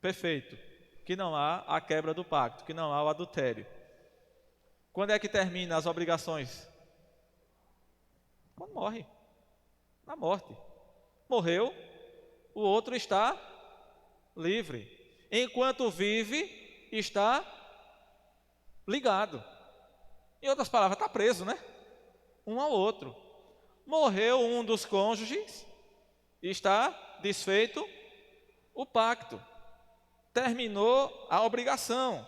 perfeito, que não há a quebra do pacto, que não há o adultério. Quando é que termina as obrigações? Quando morre. Na morte. Morreu, o outro está livre. Enquanto vive, está ligado. Em outras palavras, está preso, né? Um ao outro. Morreu um dos cônjuges, está desfeito o pacto. Terminou a obrigação.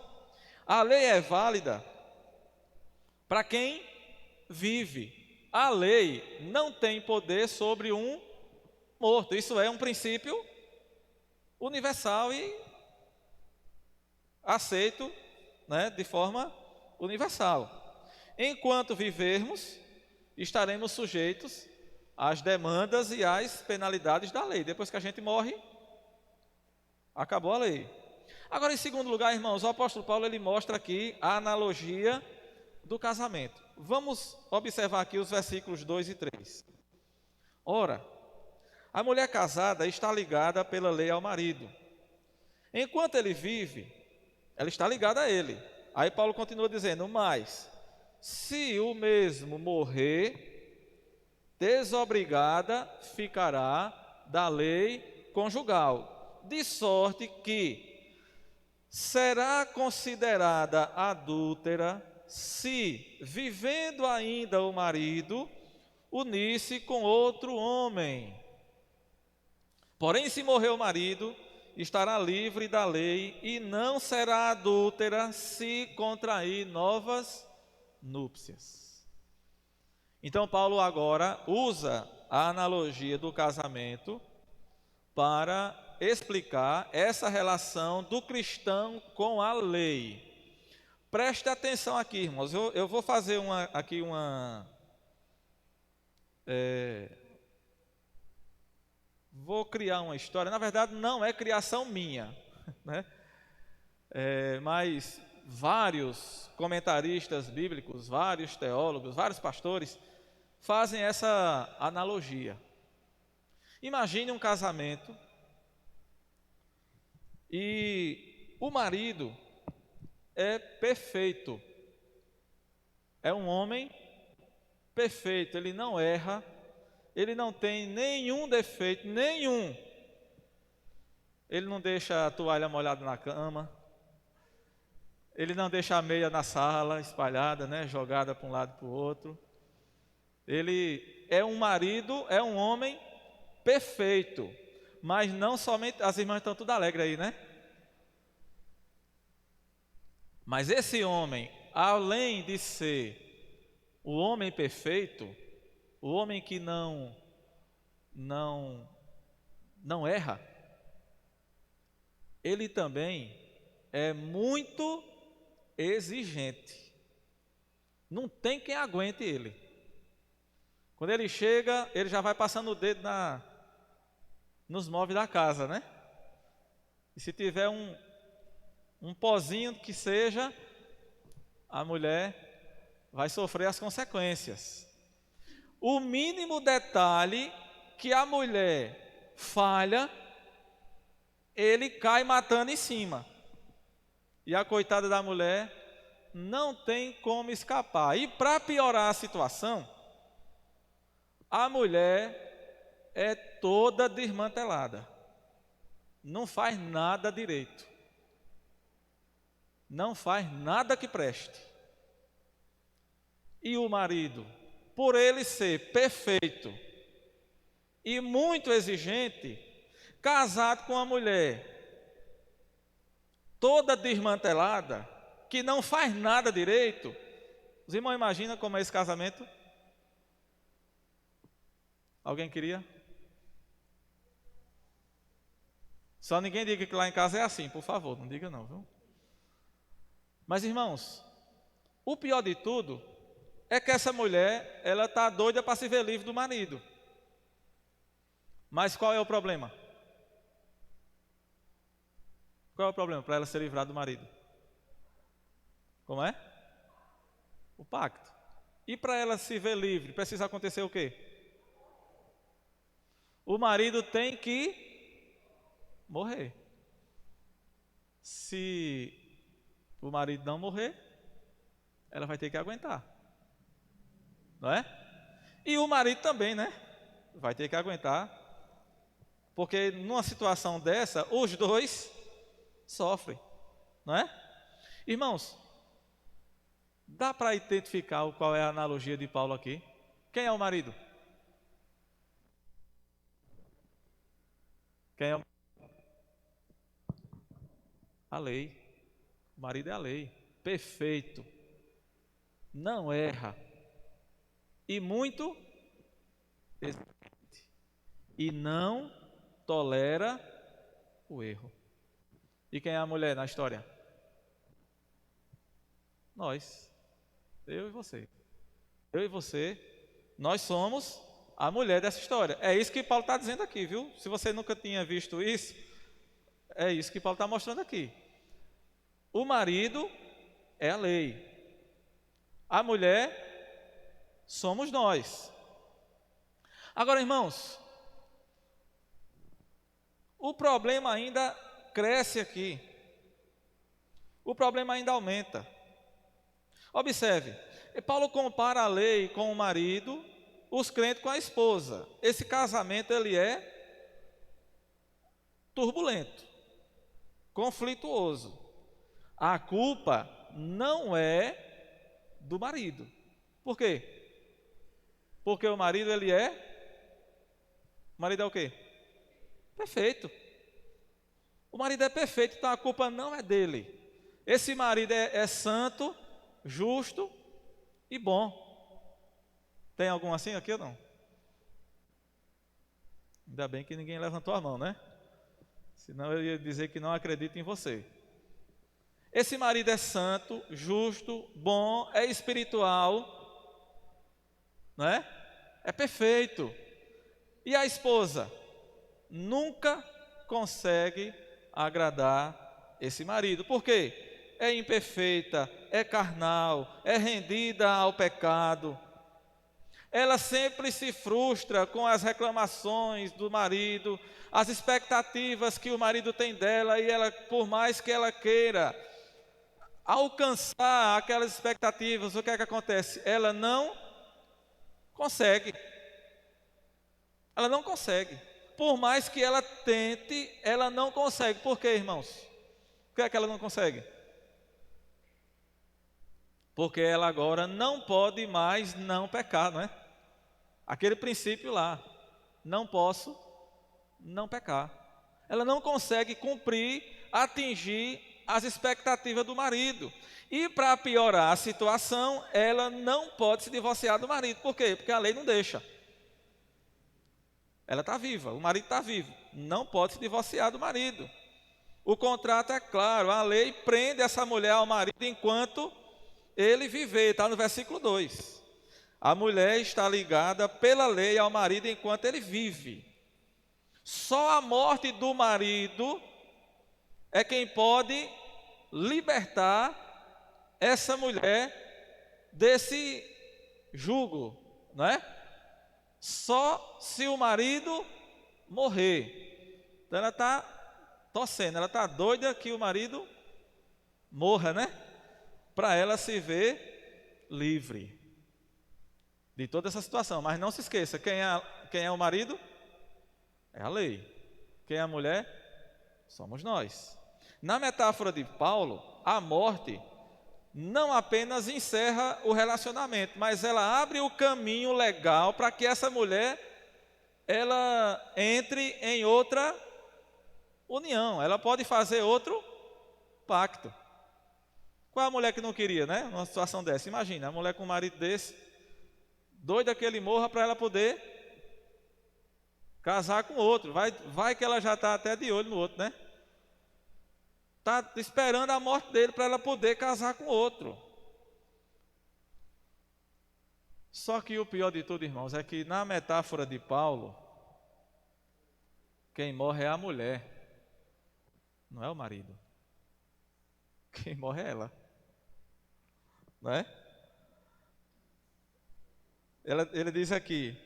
A lei é válida para quem vive. A lei não tem poder sobre um morto. Isso é um princípio universal e aceito, né, de forma universal. Enquanto vivermos, estaremos sujeitos às demandas e às penalidades da lei. Depois que a gente morre, acabou a lei. Agora, em segundo lugar, irmãos, o apóstolo Paulo ele mostra aqui a analogia do casamento. Vamos observar aqui os versículos 2 e 3. Ora, a mulher casada está ligada pela lei ao marido. Enquanto ele vive, ela está ligada a ele. Aí Paulo continua dizendo, mas se o mesmo morrer, desobrigada ficará da lei conjugal, de sorte que será considerada adúltera se, vivendo ainda o marido, unir-se com outro homem. Porém, se morrer o marido, estará livre da lei e não será adúltera se contrair novas núpcias. Então, Paulo agora usa a analogia do casamento para explicar essa relação do cristão com a lei. Preste atenção aqui, irmãos. Eu vou fazer vou criar uma história. Na verdade, não é criação minha, né? Mas vários comentaristas bíblicos, vários teólogos, vários pastores fazem essa analogia. Imagine um casamento e o marido é perfeito, é um homem perfeito, ele não erra, ele não tem nenhum defeito, nenhum. Ele não deixa a toalha molhada na cama, ele não deixa a meia na sala, espalhada, né, jogada para um lado e para o outro. Ele é um marido, é um homem perfeito, mas não somente, as irmãs estão tudo alegres aí, né? Mas esse homem, além de ser o homem perfeito, o homem que não erra, ele também é muito exigente. Não tem quem aguente ele. Quando ele chega, ele já vai passando o dedo nos móveis da casa, né? E se tiver um pozinho que seja, a mulher vai sofrer as consequências. O mínimo detalhe que a mulher falha, ele cai matando em cima. E a coitada da mulher não tem como escapar. E para piorar a situação, a mulher é toda desmantelada. Não faz nada direito. Não faz nada que preste. E o marido, por ele ser perfeito e muito exigente, casado com uma mulher toda desmantelada, que não faz nada direito, os irmãos imaginam como é esse casamento? Alguém queria? Só ninguém diga que lá em casa é assim, por favor, não diga não, viu? Mas irmãos, o pior de tudo é que essa mulher, ela está doida para se ver livre do marido. Mas qual é o problema? Qual é o problema para ela ser livrada do marido? Como é? O pacto. E para ela se ver livre, precisa acontecer o quê? O marido tem que morrer. Se o marido não morrer, ela vai ter que aguentar. Não é? E o marido também, né? Vai ter que aguentar. Porque numa situação dessa, os dois sofrem. Não é? Irmãos, dá para identificar qual é a analogia de Paulo aqui? Quem é o marido? Quem é o... A lei. O marido é a lei. Perfeito. Não erra. E muito exigente. E não tolera o erro. E quem é a mulher na história? Nós. Eu e você. Eu e você. Nós somos a mulher dessa história. É isso que Paulo está dizendo aqui, viu? Se você nunca tinha visto isso, é isso que Paulo está mostrando aqui. O marido é a lei. A mulher somos nós. Agora, irmãos, o problema ainda cresce aqui. O problema ainda aumenta. Observe, Paulo compara a lei com o marido, os crentes com a esposa. Esse casamento, ele é turbulento, conflituoso. a culpa não é do marido. Por quê? Porque o marido, o marido é o quê? Perfeito. O marido é perfeito, então a culpa não é dele. Esse marido é santo, justo e bom. Tem algum assim aqui ou não? Ainda bem que ninguém levantou a mão, né? Senão eu ia dizer que não acredito em você. Esse marido é santo, justo, bom, é espiritual, não é? É perfeito. E a esposa nunca consegue agradar esse marido. Por quê? É imperfeita, é carnal, é rendida ao pecado. Ela sempre se frustra com as reclamações do marido, as expectativas que o marido tem dela, e ela, por mais que ela queira alcançar aquelas expectativas, o que é que acontece? Ela não consegue. Ela não consegue. Por mais que ela tente, ela não consegue. Por quê, irmãos? Por que é que ela não consegue? Porque ela agora não pode mais não pecar, não é? Aquele princípio lá, não posso não pecar. Ela não consegue cumprir, atingir as expectativas do marido. E para piorar a situação, ela não pode se divorciar do marido. Por quê? Porque a lei não deixa. Ela está viva, o marido está vivo, não pode se divorciar do marido. O contrato é claro, a lei prende essa mulher ao marido enquanto ele viver, está no versículo 2. A mulher está ligada pela lei ao marido enquanto ele vive. Só a morte do marido é quem pode libertar essa mulher desse jugo, não é? Só se o marido morrer. Então ela está torcendo, ela está doida que o marido morra, né? Para ela se ver livre de toda essa situação. Mas não se esqueça, quem é o marido? É a lei. Quem é a mulher? Somos nós. Na metáfora de Paulo, a morte não apenas encerra o relacionamento, mas ela abre o caminho legal para que essa mulher ela entre em outra união. Ela pode fazer outro pacto. Qual é a mulher que não queria, né? Uma situação dessa. Imagina, a mulher com um marido desse, doida que ele morra para ela poder casar com outro. Vai que ela já está até de olho no outro, né? Está esperando a morte dele para ela poder casar com outro. Só que o pior de tudo, irmãos, é que na metáfora de Paulo, quem morre é a mulher, não é o marido. Quem morre é ela, não é? Ele diz aqui,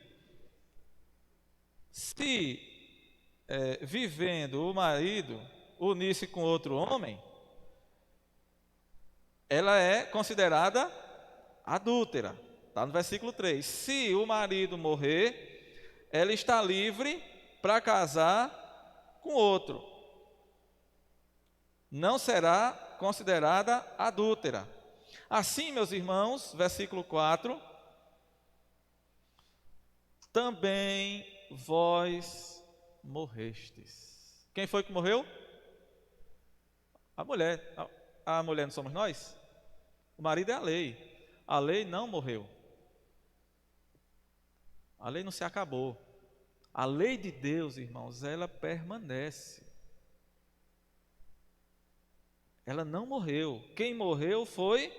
se vivendo o marido unir-se com outro homem, ela é considerada adúltera. Está no versículo 3. Se o marido morrer, ela está livre para casar com outro. Não será considerada adúltera. Assim, meus irmãos, versículo 4, também vós morrestes. Quem foi que morreu? A mulher. A mulher não somos nós? O marido é a lei. A lei não morreu. A lei não se acabou. A lei de Deus, irmãos, ela permanece. Ela não morreu. Quem morreu foi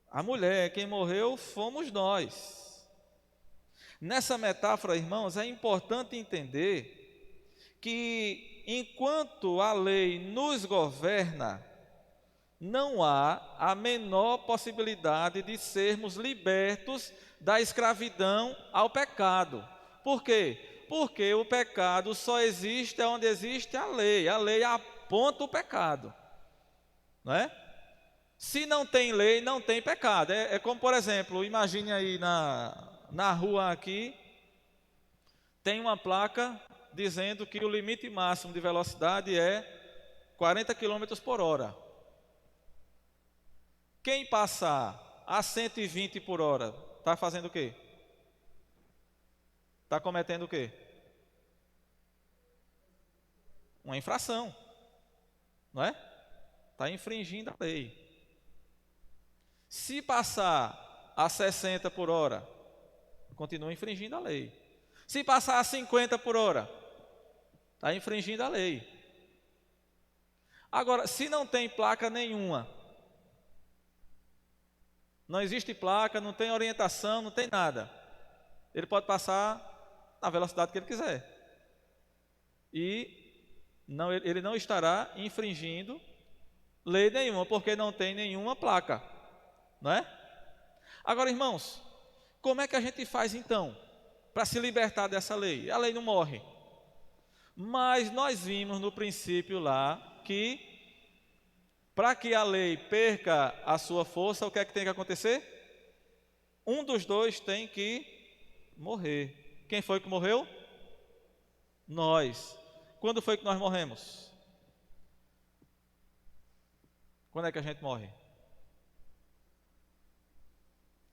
a mulher. Quem morreu fomos nós. Nessa metáfora, irmãos, é importante entender que enquanto a lei nos governa, não há a menor possibilidade de sermos libertos da escravidão ao pecado. Por quê? Porque o pecado só existe onde existe a lei. A lei aponta o pecado, não é? Se não tem lei, não tem pecado. É como, por exemplo, imagine aí na rua aqui, tem uma placa dizendo que o limite máximo de velocidade é 40 km por hora. Quem passar a 120 por hora, está fazendo o quê? Está cometendo o quê? Uma infração, não é? Está infringindo a lei. Se passar a 60 por hora, continua infringindo a lei. Se passar a 50 por hora, está infringindo a lei. Agora, se não tem placa nenhuma, não existe placa, não tem orientação, não tem nada, ele pode passar na velocidade que ele quiser. E ele não estará infringindo lei nenhuma, porque não tem nenhuma placa, não é? Agora, irmãos, como é que a gente faz então para se libertar dessa lei? A lei não morre. Mas nós vimos no princípio lá que para que a lei perca a sua força, o que é que tem que acontecer? Um dos dois tem que morrer. Quem foi que morreu? Nós. Quando foi que nós morremos? Quando é que a gente morre?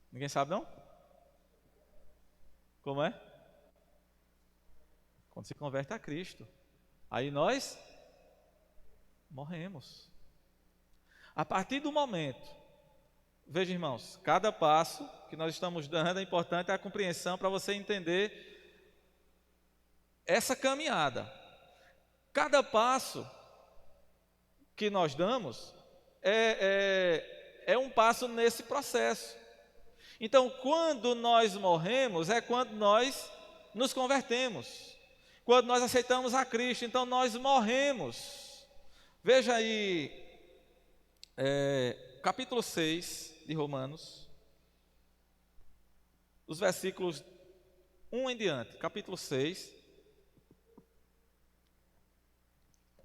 Ninguém sabe não? Como é? Quando se converte a Cristo. Aí nós morremos. A partir do momento, veja, irmãos, cada passo que nós estamos dando é importante, a compreensão para você entender essa caminhada. Cada passo que nós damos é um passo nesse processo. Então, quando nós morremos, é quando nós nos convertemos, quando nós aceitamos a Cristo, então nós morremos. Veja aí, capítulo 6 de Romanos, os versículos 1 em diante, capítulo 6,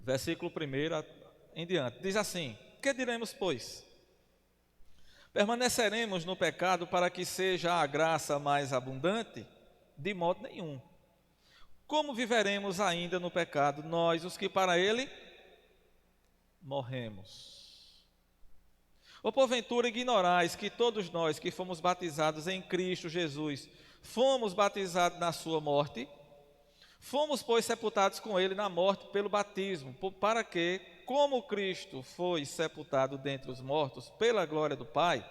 versículo 1 em diante, diz assim: que diremos, pois? Permaneceremos no pecado para que seja a graça mais abundante? De modo nenhum. Como viveremos ainda no pecado, nós, os que para ele morremos? Ou porventura ignorais que todos nós que fomos batizados em Cristo Jesus, fomos batizados na sua morte? Fomos, pois, sepultados com ele na morte pelo batismo, para que, como Cristo foi sepultado dentre os mortos pela glória do Pai,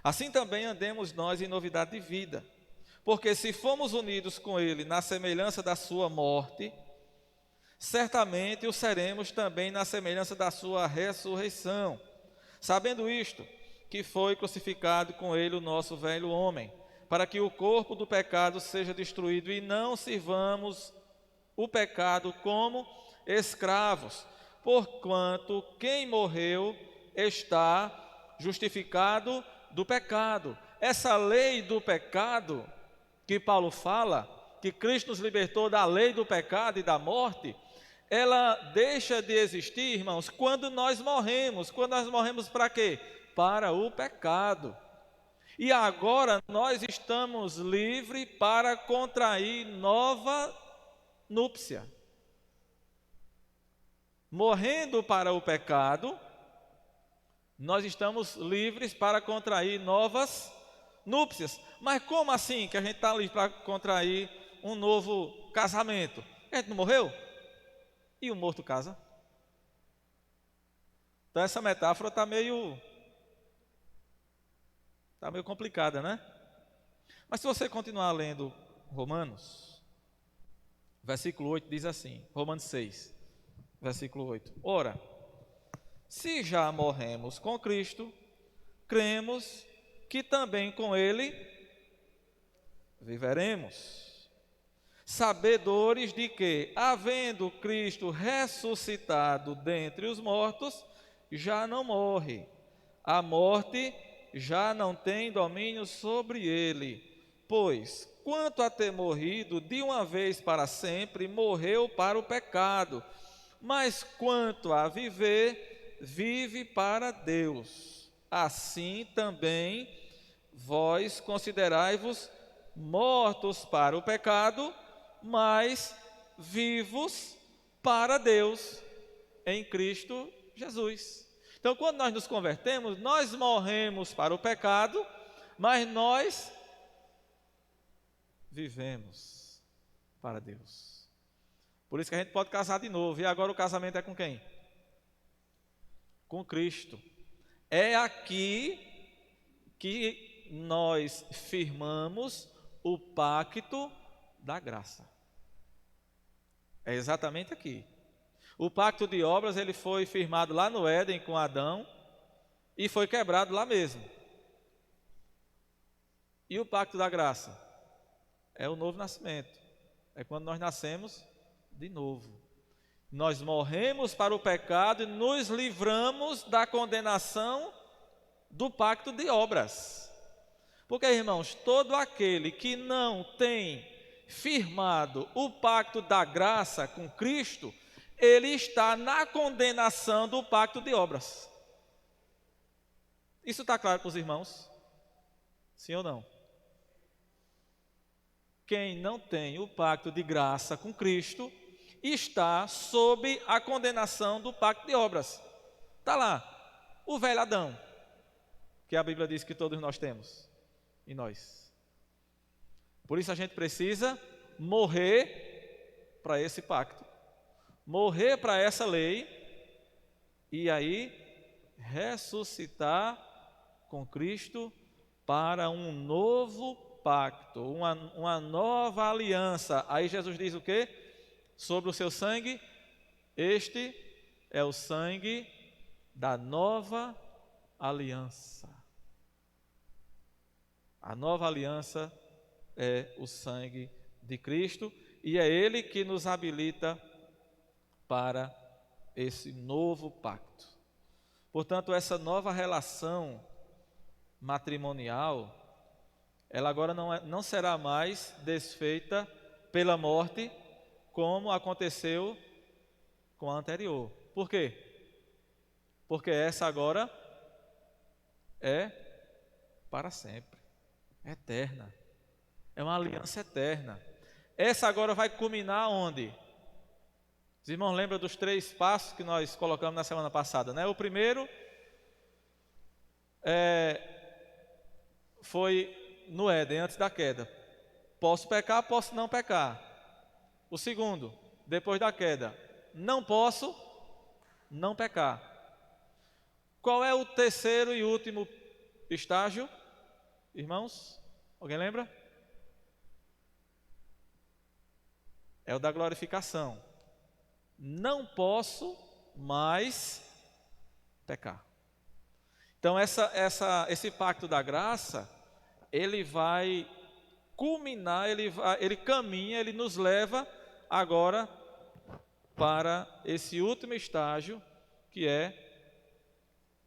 assim também andemos nós em novidade de vida. Porque se fomos unidos com ele na semelhança da sua morte, certamente o seremos também na semelhança da sua ressurreição. Sabendo isto, que foi crucificado com ele o nosso velho homem, para que o corpo do pecado seja destruído e não sirvamos o pecado como escravos, porquanto quem morreu está justificado do pecado. Essa lei do pecado que Paulo fala, que Cristo nos libertou da lei do pecado e da morte, ela deixa de existir, irmãos, quando nós morremos. Quando nós morremos para quê? Para o pecado. E agora nós estamos livres para contrair nova núpcia. Morrendo para o pecado, nós estamos livres para contrair novas núpcias. Mas como assim que a gente está livre para contrair um novo casamento? A gente não morreu? E o morto casa? Então essa metáfora está meio complicada, né? Mas se você continuar lendo Romanos, versículo 8 diz assim, Romanos 6, versículo 8: ora, se já morremos com Cristo, cremos que também com ele viveremos, sabedores de que, havendo Cristo ressuscitado dentre os mortos, já não morre, a morte já não tem domínio sobre ele, pois, quanto a ter morrido de uma vez para sempre, morreu para o pecado, mas quanto a viver, vive para Deus. Assim também vós considerai-vos mortos para o pecado, mas vivos para Deus em Cristo Jesus. Então, quando nós nos convertemos, nós morremos para o pecado, mas nós vivemos para Deus. Por isso que a gente pode casar de novo. E agora o casamento é com quem? Com Cristo. É aqui que nós firmamos o pacto da graça. É exatamente aqui. O pacto de obras, ele foi firmado lá no Éden com Adão e foi quebrado lá mesmo. E o pacto da graça? É o novo nascimento. É quando nós nascemos de novo. Nós morremos para o pecado e nos livramos da condenação do pacto de obras. Porque, irmãos, todo aquele que não tem firmado o pacto da graça com Cristo, ele está na condenação do pacto de obras. Isso está claro para os irmãos? Sim ou não? Quem não tem o pacto de graça com Cristo está sob a condenação do pacto de obras. Está lá, o velho Adão, que a Bíblia diz que todos nós temos, e nós. Por isso a gente precisa morrer para esse pacto, morrer para essa lei, e aí ressuscitar com Cristo para um novo pacto, uma nova aliança. Aí Jesus diz o quê? Sobre o seu sangue, este é o sangue da nova aliança. A nova aliança é o sangue de Cristo e é Ele que nos habilita para esse novo pacto. Portanto, essa nova relação matrimonial, ela agora não será mais desfeita pela morte, como aconteceu com a anterior. Por quê? Porque essa agora é para sempre, eterna. É uma aliança eterna. Essa agora vai culminar onde? Os irmãos lembram dos 3 passos que nós colocamos na semana passada, né? O primeiro foi no Éden, antes da queda. Posso pecar, posso não pecar. O segundo, depois da queda, não posso não pecar. Qual é o terceiro e último estágio, irmãos? Alguém lembra? É o da glorificação. Não posso mais pecar. Então esse pacto da graça, ele vai culminar, ele caminha, ele nos leva agora para esse último estágio, que é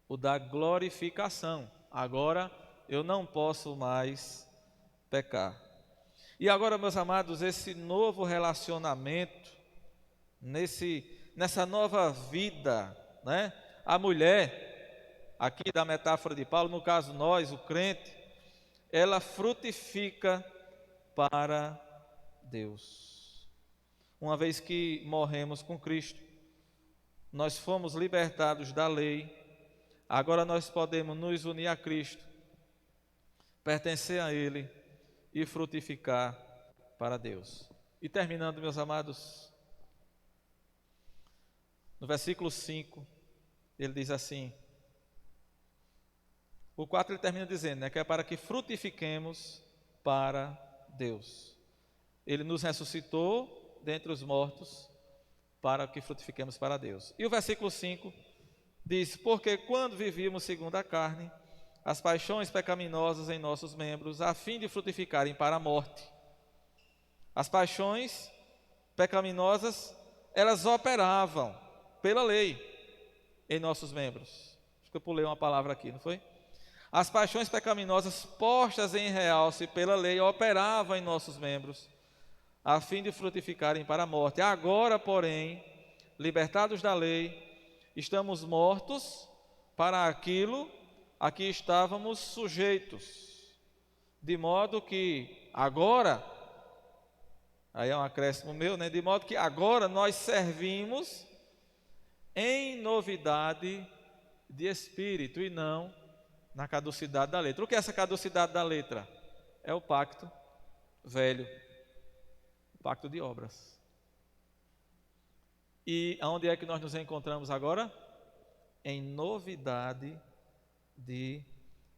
o da glorificação. Agora eu não posso mais pecar. E agora, meus amados, esse novo relacionamento, nessa nova vida, né? A mulher, aqui da metáfora de Paulo, no caso nós, o crente, ela frutifica para Deus. Uma vez que morremos com Cristo, nós fomos libertados da lei, agora nós podemos nos unir a Cristo, pertencer a Ele e frutificar para Deus. E terminando, meus amados, no versículo 5, ele diz assim, o 4 ele termina dizendo, né, que é para que frutifiquemos para Deus. Ele nos ressuscitou dentre os mortos para que frutifiquemos para Deus. E o versículo 5 diz, porque quando vivíamos segundo a carne, as paixões pecaminosas em nossos membros, a fim de frutificarem para a morte. As paixões pecaminosas, elas operavam pela lei em nossos membros. Acho que eu pulei uma palavra aqui, não foi? As paixões pecaminosas postas em realce pela lei operavam em nossos membros, a fim de frutificarem para a morte. Agora, porém, libertados da lei, estamos mortos para aquilo a que estávamos sujeitos, de modo que agora, aí é um acréscimo meu, né? De modo que agora nós servimos em novidade de espírito e não na caducidade da letra. O que é essa caducidade da letra? É o pacto velho, o pacto de obras. E aonde é que nós nos encontramos agora? Em novidade de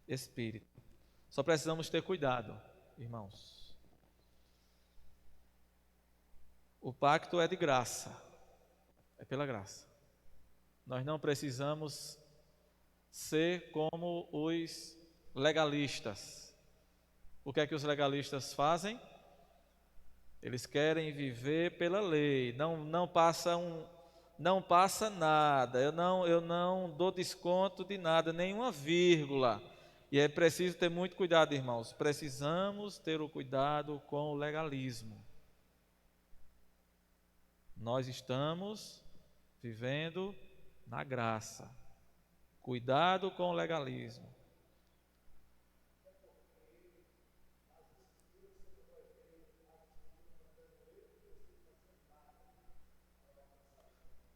espírito. Só precisamos ter cuidado, irmãos. O pacto é de graça, é pela graça. Nós não precisamos ser como os legalistas. O que é que os legalistas fazem? Eles querem viver pela lei, não passa nada, eu não dou desconto de nada, nenhuma vírgula. E é preciso ter muito cuidado, irmãos. Precisamos ter o cuidado com o legalismo. Nós estamos vivendo na graça. Cuidado com o legalismo.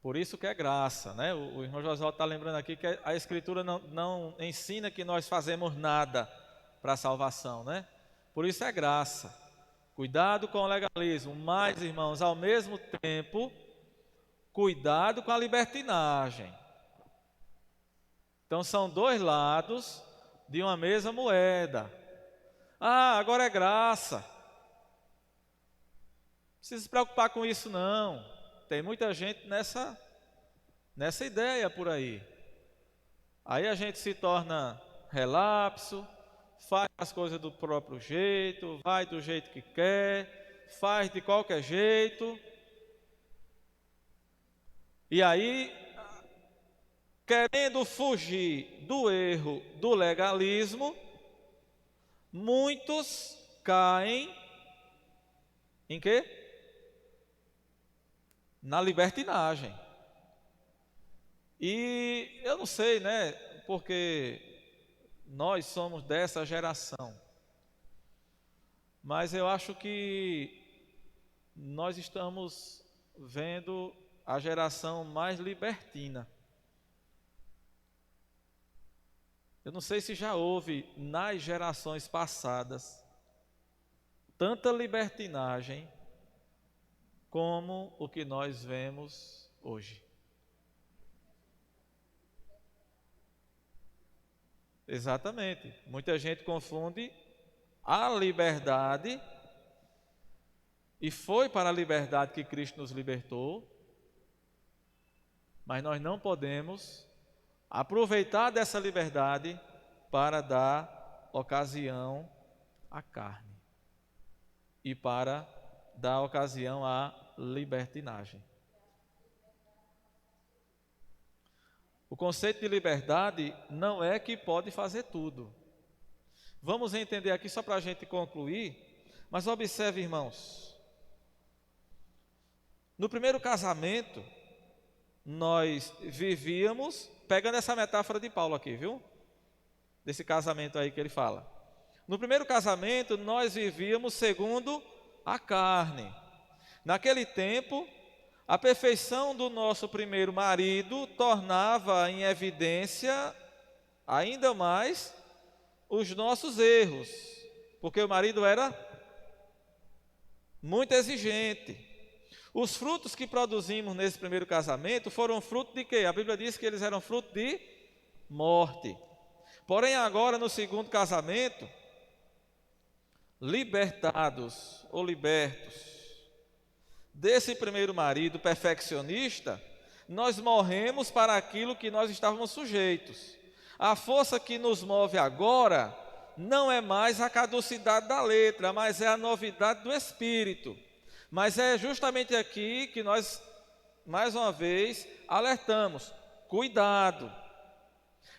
Por isso que é graça, né? O irmão Josué está lembrando aqui que a Escritura não ensina que nós fazemos nada para a salvação, né? Por isso é graça. Cuidado com o legalismo, mas, irmãos, ao mesmo tempo, cuidado com a libertinagem. Então são dois lados de uma mesma moeda. Ah, agora é graça. Não precisa se preocupar com isso não. Tem muita gente nessa ideia por aí. Aí a gente se torna relapso, faz as coisas do próprio jeito, vai do jeito que quer, faz de qualquer jeito. E aí, querendo fugir do erro do legalismo, muitos caem em quê? Na libertinagem. E eu não sei, né? Porque nós somos dessa geração. Mas eu acho que nós estamos vendo a geração mais libertina. Eu não sei se já houve nas gerações passadas tanta libertinagem como o que nós vemos hoje. Exatamente. Muita gente confunde a liberdade, e foi para a liberdade que Cristo nos libertou, mas nós não podemos aproveitar dessa liberdade para dar ocasião à carne e para dar ocasião à libertinagem. O conceito de liberdade não é que pode fazer tudo. Vamos entender aqui só para a gente concluir, mas observe, irmãos. No primeiro casamento, nós vivíamos, pegando essa metáfora de Paulo aqui, viu? Desse casamento aí que ele fala. No primeiro casamento, nós vivíamos segundo a carne. Naquele tempo, a perfeição do nosso primeiro marido tornava em evidência ainda mais os nossos erros, porque o marido era muito exigente. Os frutos que produzimos nesse primeiro casamento foram fruto de quê? A Bíblia diz que eles eram fruto de morte. Porém, agora no segundo casamento, libertados ou libertos desse primeiro marido perfeccionista, nós morremos para aquilo que nós estávamos sujeitos. A força que nos move agora não é mais a caducidade da letra, mas é a novidade do Espírito. Mas é justamente aqui que nós, mais uma vez, alertamos: cuidado.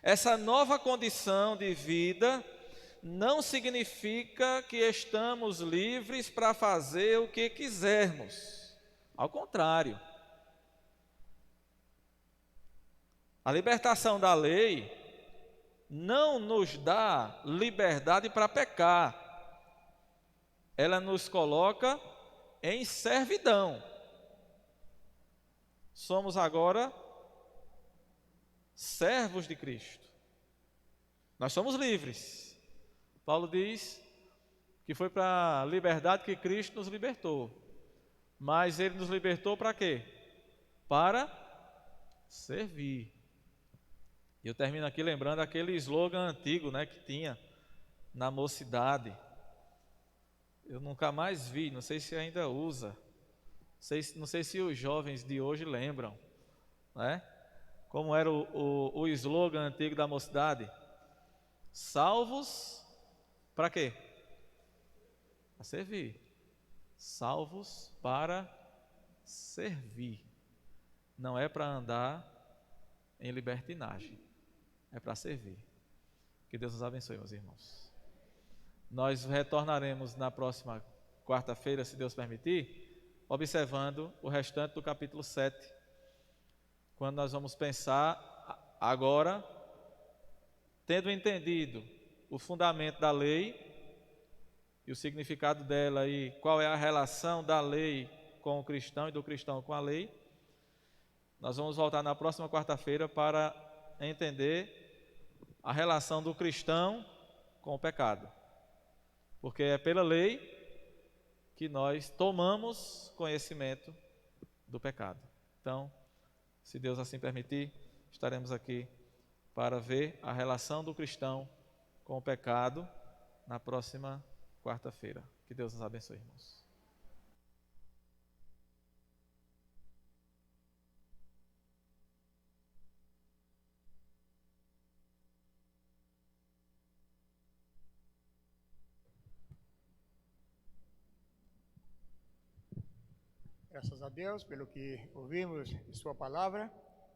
Essa nova condição de vida não significa que estamos livres para fazer o que quisermos. Ao contrário. A libertação da lei não nos dá liberdade para pecar. Ela nos coloca em servidão. Somos agora servos de Cristo. Nós somos livres. Paulo diz que foi para a liberdade que Cristo nos libertou. Mas Ele nos libertou para quê? Para servir. E eu termino aqui lembrando aquele slogan antigo, né, que tinha na mocidade. Eu nunca mais vi, não sei se ainda usa. Não sei se os jovens de hoje lembram, né? Como era o slogan antigo da mocidade? Salvos para quê? Para servir. Salvos para servir. Não é para andar em libertinagem, é para servir. Que Deus nos abençoe, meus irmãos. Nós retornaremos na próxima quarta-feira, se Deus permitir, observando o restante do capítulo 7, quando nós vamos pensar agora, tendo entendido o fundamento da lei e o significado dela e qual é a relação da lei com o cristão e do cristão com a lei, nós vamos voltar na próxima quarta-feira para entender a relação do cristão com o pecado, porque é pela lei que nós tomamos conhecimento do pecado. Então, se Deus assim permitir, estaremos aqui para ver a relação do cristão com o pecado na próxima quarta-feira. Que Deus nos abençoe, irmãos. Graças a Deus pelo que ouvimos de sua palavra.